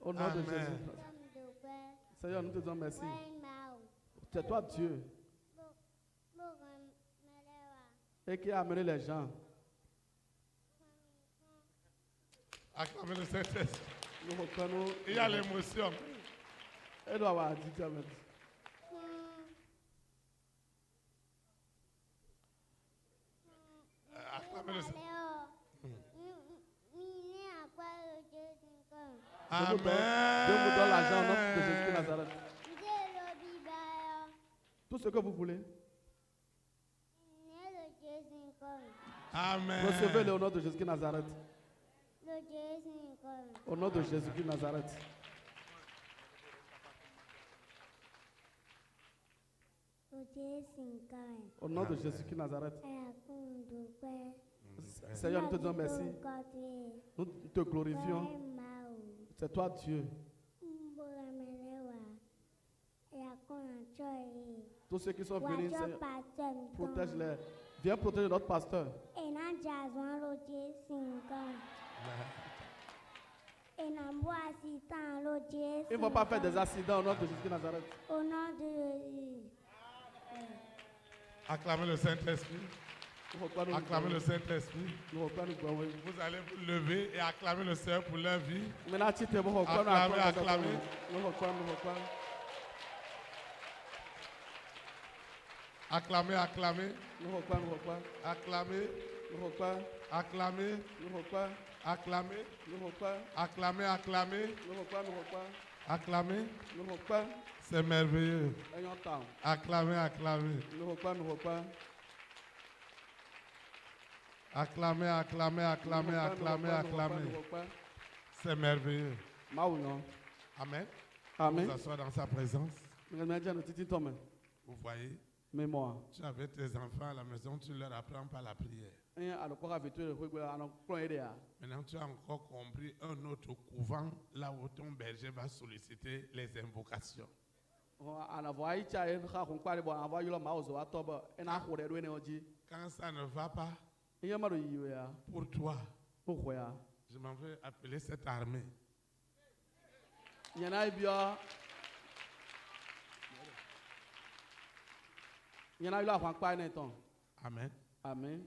Au nom de Jésus. Seigneur, nous te disons merci. C'est toi Dieu. Et qui a amené les gens. Acclamez le Saint-Esprit. Nous reprenons. Il y a l'émotion. Elle doit avoir dit Dieu. Acclamez le Seigneur. Amen. Dieu vous donne l'argent au nom de Jésus de Nazareth. Tout ce que vous voulez. Amen. Recevez-le au nom de Jésus de Nazareth. Au nom de Jésus de Nazareth. Au nom de Jésus de Nazareth. Seigneur, nous te disons merci. Nous te glorifions. C'est toi Dieu. Tous ceux qui sont venus, Seigneur, protège-les. Viens protéger notre pasteur. Ils ne vont pas faire des accidents au nom de Jésus de Nazareth. Au nom de Jésus. Acclamez le Saint-Esprit. Acclamez le Saint-Esprit. Vous allez vous lever et acclamer le Seigneur pour leur vie. Acclamez, acclamez. Acclamez, acclamez. Acclamez. Acclamez. Acclamez. Acclamez, acclamez. Acclamez. C'est merveilleux. Acclamez, acclamez. Acclamez, acclamez, acclamez, acclamez, acclamez. C'est merveilleux. Amen. Amen. Vous asseoir dans sa présence. Vous voyez, tu avais tes enfants à la maison, tu leur apprends par la prière. Maintenant, tu as encore compris un autre couvent là où ton berger va solliciter les invocations. Quand ça ne va pas, pour toi, je m'en vais appeler cette armée. Amen. Amen.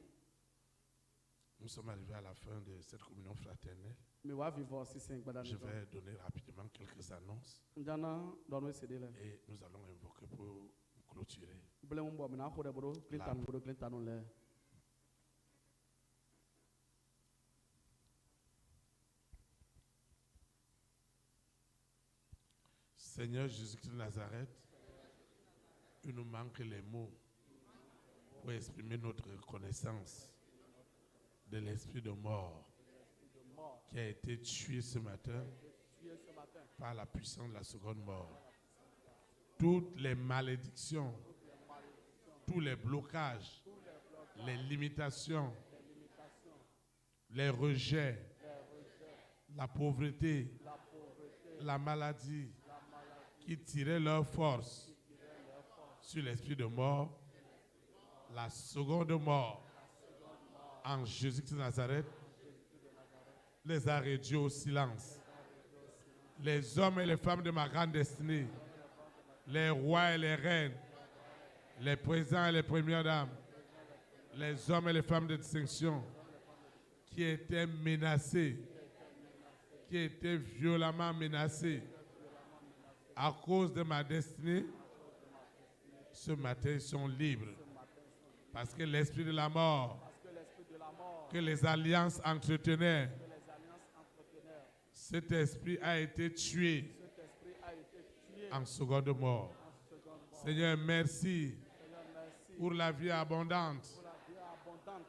Nous sommes arrivés à la fin de cette communion fraternelle. Je vais donner rapidement quelques annonces. Et nous allons invoquer pour clôturer. Seigneur Jésus-Christ de Nazareth, il nous manque les mots pour exprimer notre reconnaissance de l'esprit de mort qui a été tué ce matin par la puissance de la seconde mort. Toutes les malédictions, tous les blocages, les limitations, les rejets, la pauvreté, la maladie qui tiraient leur force sur l'esprit de mort, la seconde mort en Jésus-Christ de Nazareth les a réduits au silence. Les hommes et les femmes de ma grande destinée, les rois et les reines, les présidents et les premières dames, les hommes et les femmes de distinction qui étaient menacés, qui étaient violemment menacés à cause de ma destinée, ce matin ils sont libres. Parce que l'esprit de la mort que les alliances entretenaient, cet esprit a été tué en seconde mort. Seigneur, merci pour la vie abondante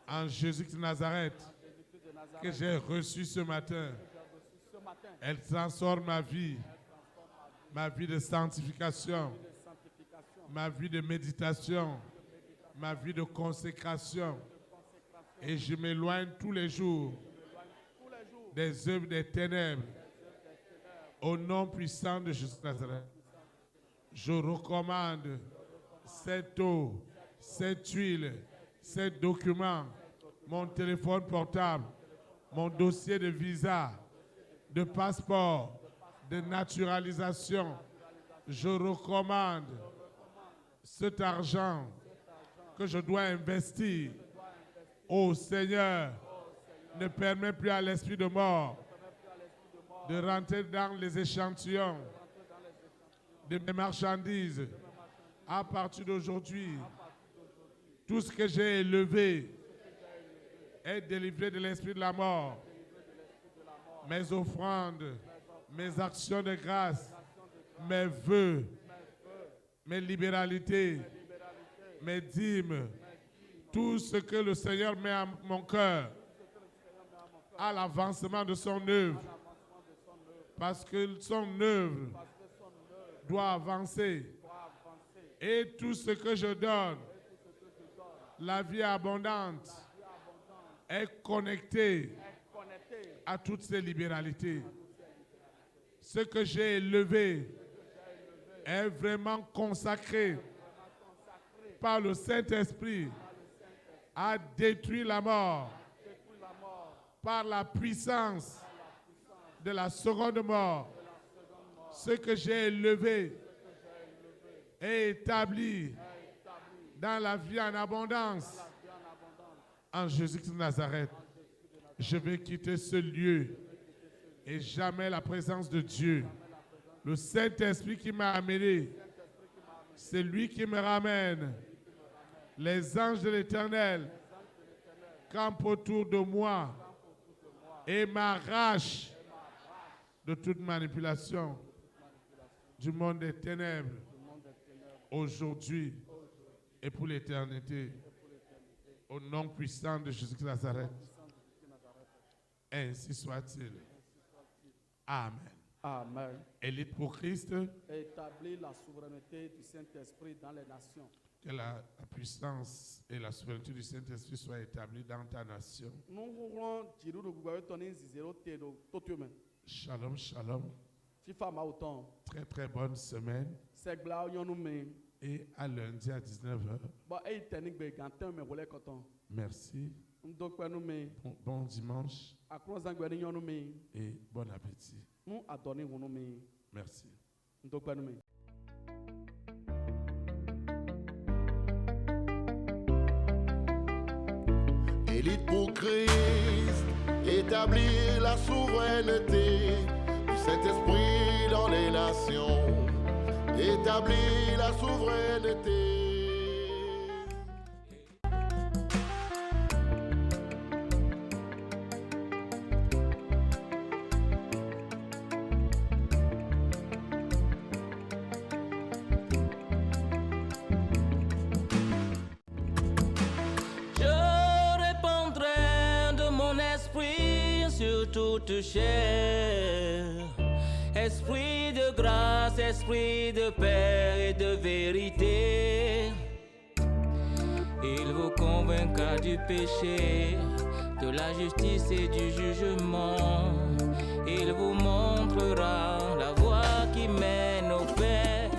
en Jésus-Christ de Nazareth que j'ai reçue ce matin. Elle transforme ma vie de sanctification, ma vie de méditation, ma vie de consécration. Et je m'éloigne tous les jours des œuvres des ténèbres. Au nom puissant de Jésus de Nazareth, je recommande cette eau, cette huile, ces documents, mon téléphone portable, mon dossier de visa, de passeport, de naturalisation. Je recommande cet argent que je dois investir. Ô Seigneur, ne permets plus à l'esprit de mort de rentrer dans les échantillons de mes marchandises. À partir d'aujourd'hui, tout ce que j'ai élevé Être délivré de l'esprit de la mort. Mes offrandes, mes actions de grâce, mes vœux, mes libéralités, mes dîmes, tout ce que le Seigneur met à mon cœur à l'avancement de son œuvre. Parce que son œuvre doit avancer. Et tout ce que je donne, la vie abondante, est connecté à toutes ces libéralités. Ce que j'ai élevé est vraiment consacré par le Saint-Esprit à détruire la mort par la puissance de la seconde mort. Ce que j'ai élevé est établi dans la vie en abondance. En Jésus-Christ de Nazareth, je vais quitter ce lieu et jamais la présence de Dieu. Le Saint-Esprit qui m'a amené, c'est lui qui me ramène. Les anges de l'Éternel campent autour de moi et m'arrachent de toute manipulation du monde des ténèbres aujourd'hui et pour l'éternité. Au nom puissant de Jésus-Christ de Nazareth. Ainsi soit-il. Amen. Amen. Élite pour Christ. Établir la souveraineté du Saint-Esprit dans les nations. Que la puissance et la souveraineté du Saint-Esprit soient établies dans ta nation. Shalom, shalom. Très très bonne semaine. Et à lundi à 19h. Merci. Bon dimanche. Et bon appétit. Merci. Élite pour Christ, établir la souveraineté du Saint-Esprit dans les nations. Établir la souveraineté. Toute chair, esprit de grâce, esprit de paix et de vérité, il vous convaincra du péché, de la justice et du jugement, il vous montrera la voie qui mène au Père.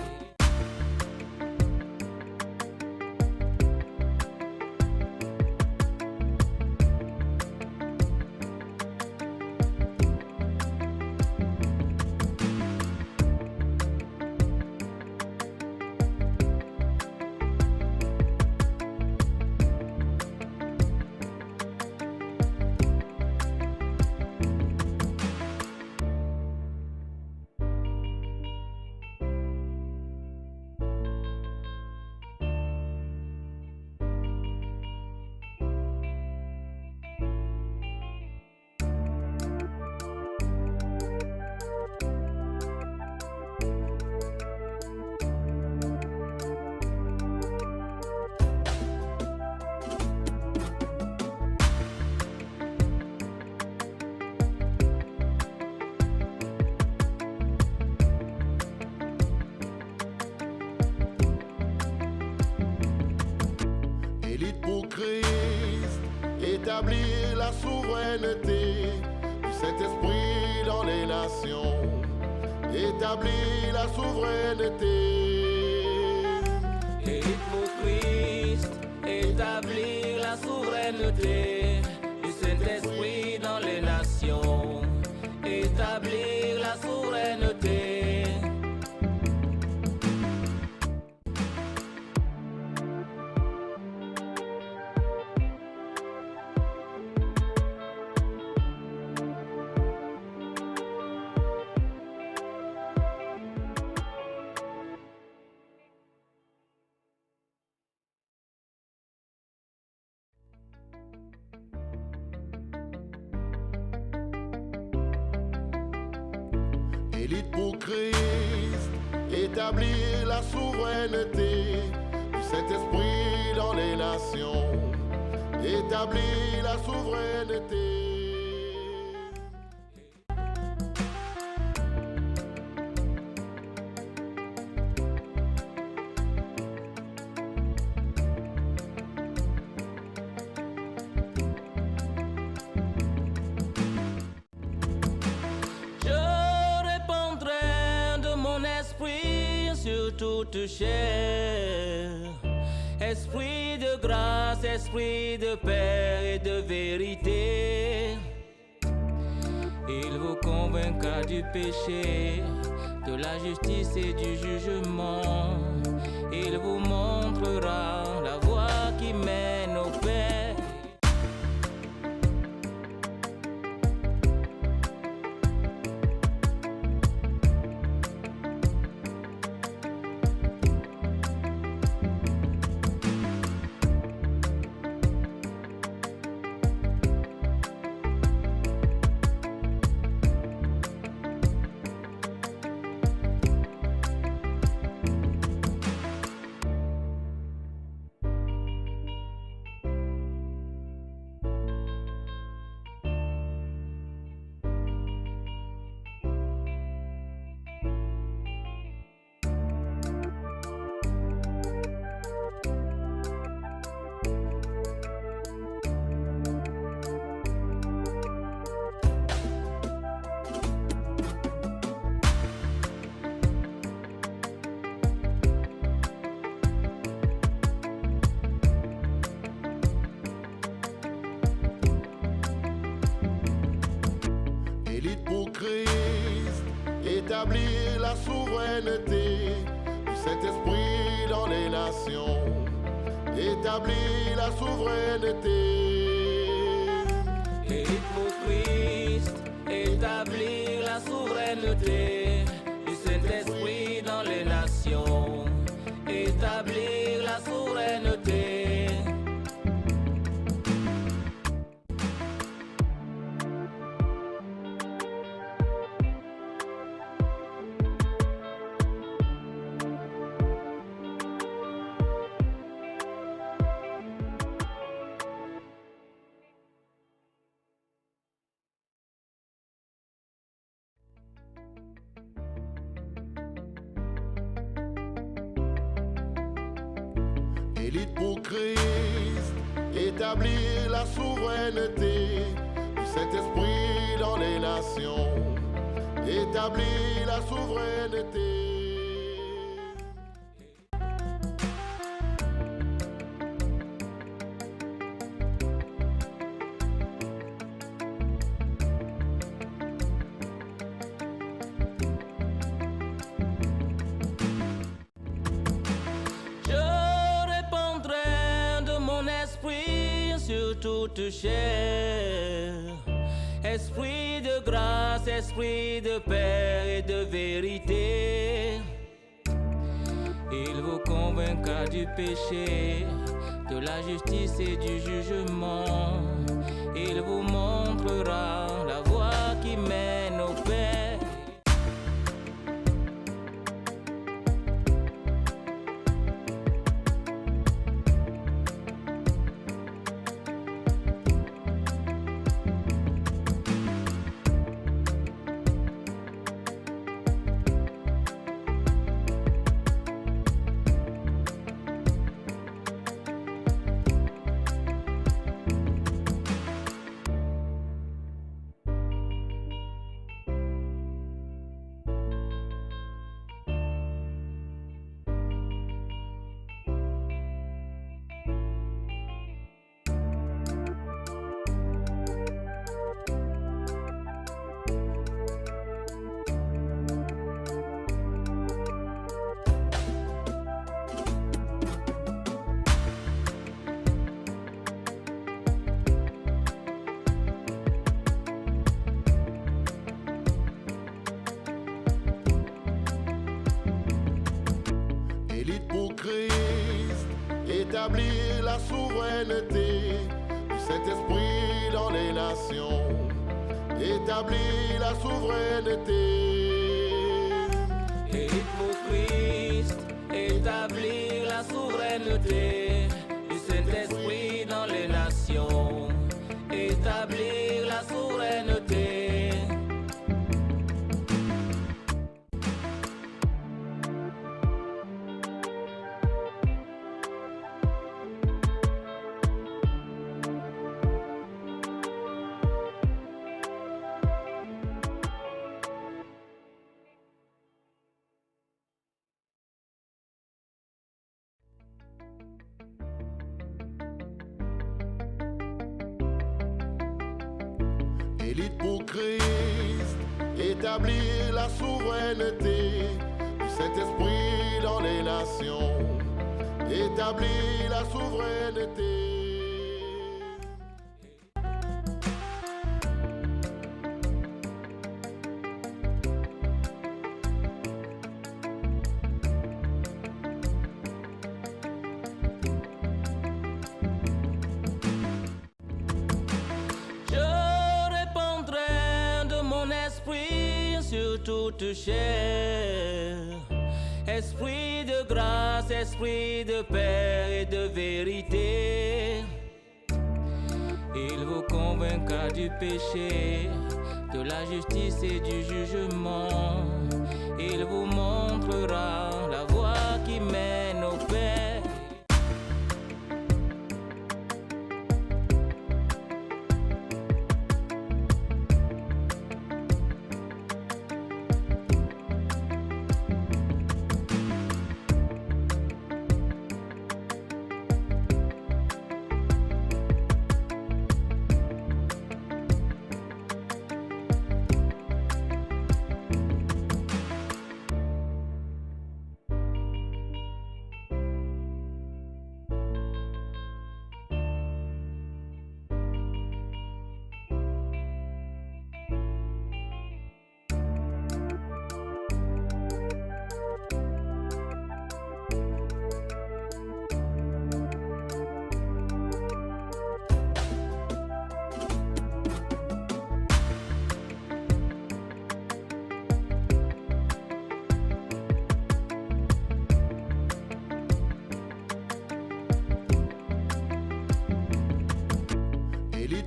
Établir la souveraineté du Saint-Esprit dans les nations. Établir la souveraineté. Élite pour Christ, établir la souveraineté du Saint-Esprit dans les nations. Établir la souveraineté. Élite pour Christ, établir la souveraineté du Saint-Esprit dans les nations. Établir la souveraineté. Toute chair, esprit de grâce, esprit de paix et de vérité, il vous convaincra du péché, de la justice et du jugement, il vous montrera la voie qui mène au Père. Christ, établir la souveraineté du Saint-Esprit dans les nations. Établir la souveraineté. Élite pour Christ, établir la souveraineté du Saint-Esprit dans les nations. Établir la souveraineté. Élite pour Christ, établir la souveraineté du Saint-Esprit dans les nations. Établir la souveraineté. Toute chair, esprit de grâce, esprit de paix et de vérité, il vous convaincra du péché, de la justice et du jugement, il vous montrera la voie qui mène au Père. Christ, établir la souveraineté du Saint-Esprit dans les nations. Établir la souveraineté. élite pour Christ, établir la souveraineté du Saint-Esprit dans les nations, établir la souveraineté. Toute chair, esprit de grâce, esprit de paix et de vérité, il vous convaincra du péché, de la justice et du jugement, il vous montrera la voie qui mène au Père.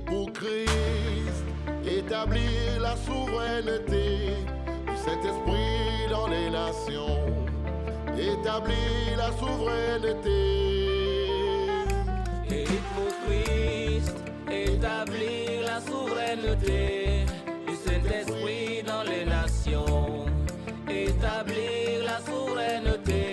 Pour Christ, établir la souveraineté du Saint-Esprit dans les nations, établir la souveraineté. Élite pour Christ, établir la souveraineté du Saint-Esprit dans les nations, établir la souveraineté.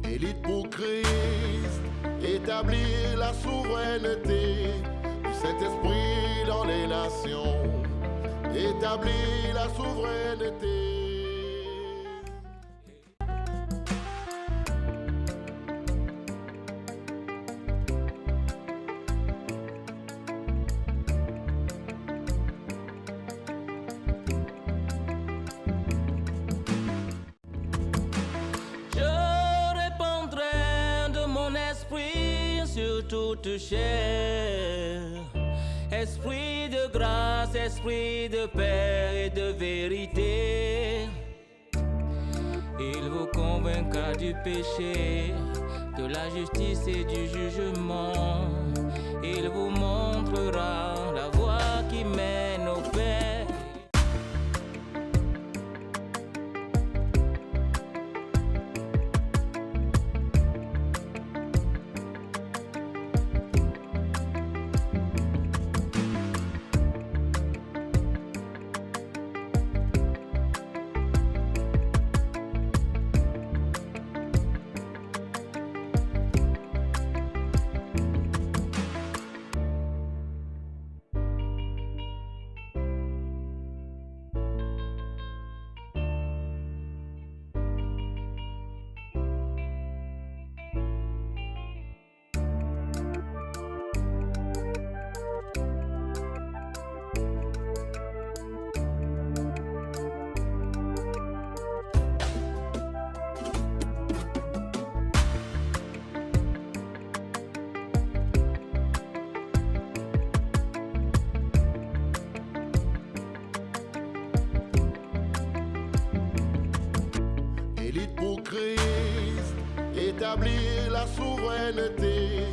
Élite pour Christ, établir la souveraineté du Saint-Esprit dans les nations, établir la souveraineté. Toute chair, esprit de grâce, esprit de paix et de vérité, il vous convaincra du péché, de la justice et du jugement, il vous montrera la voie qui mène au Père. établir la souveraineté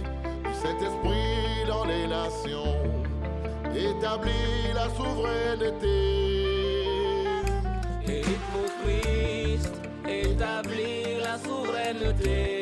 du Saint-Esprit dans les nations, établir la souveraineté. souveraineté.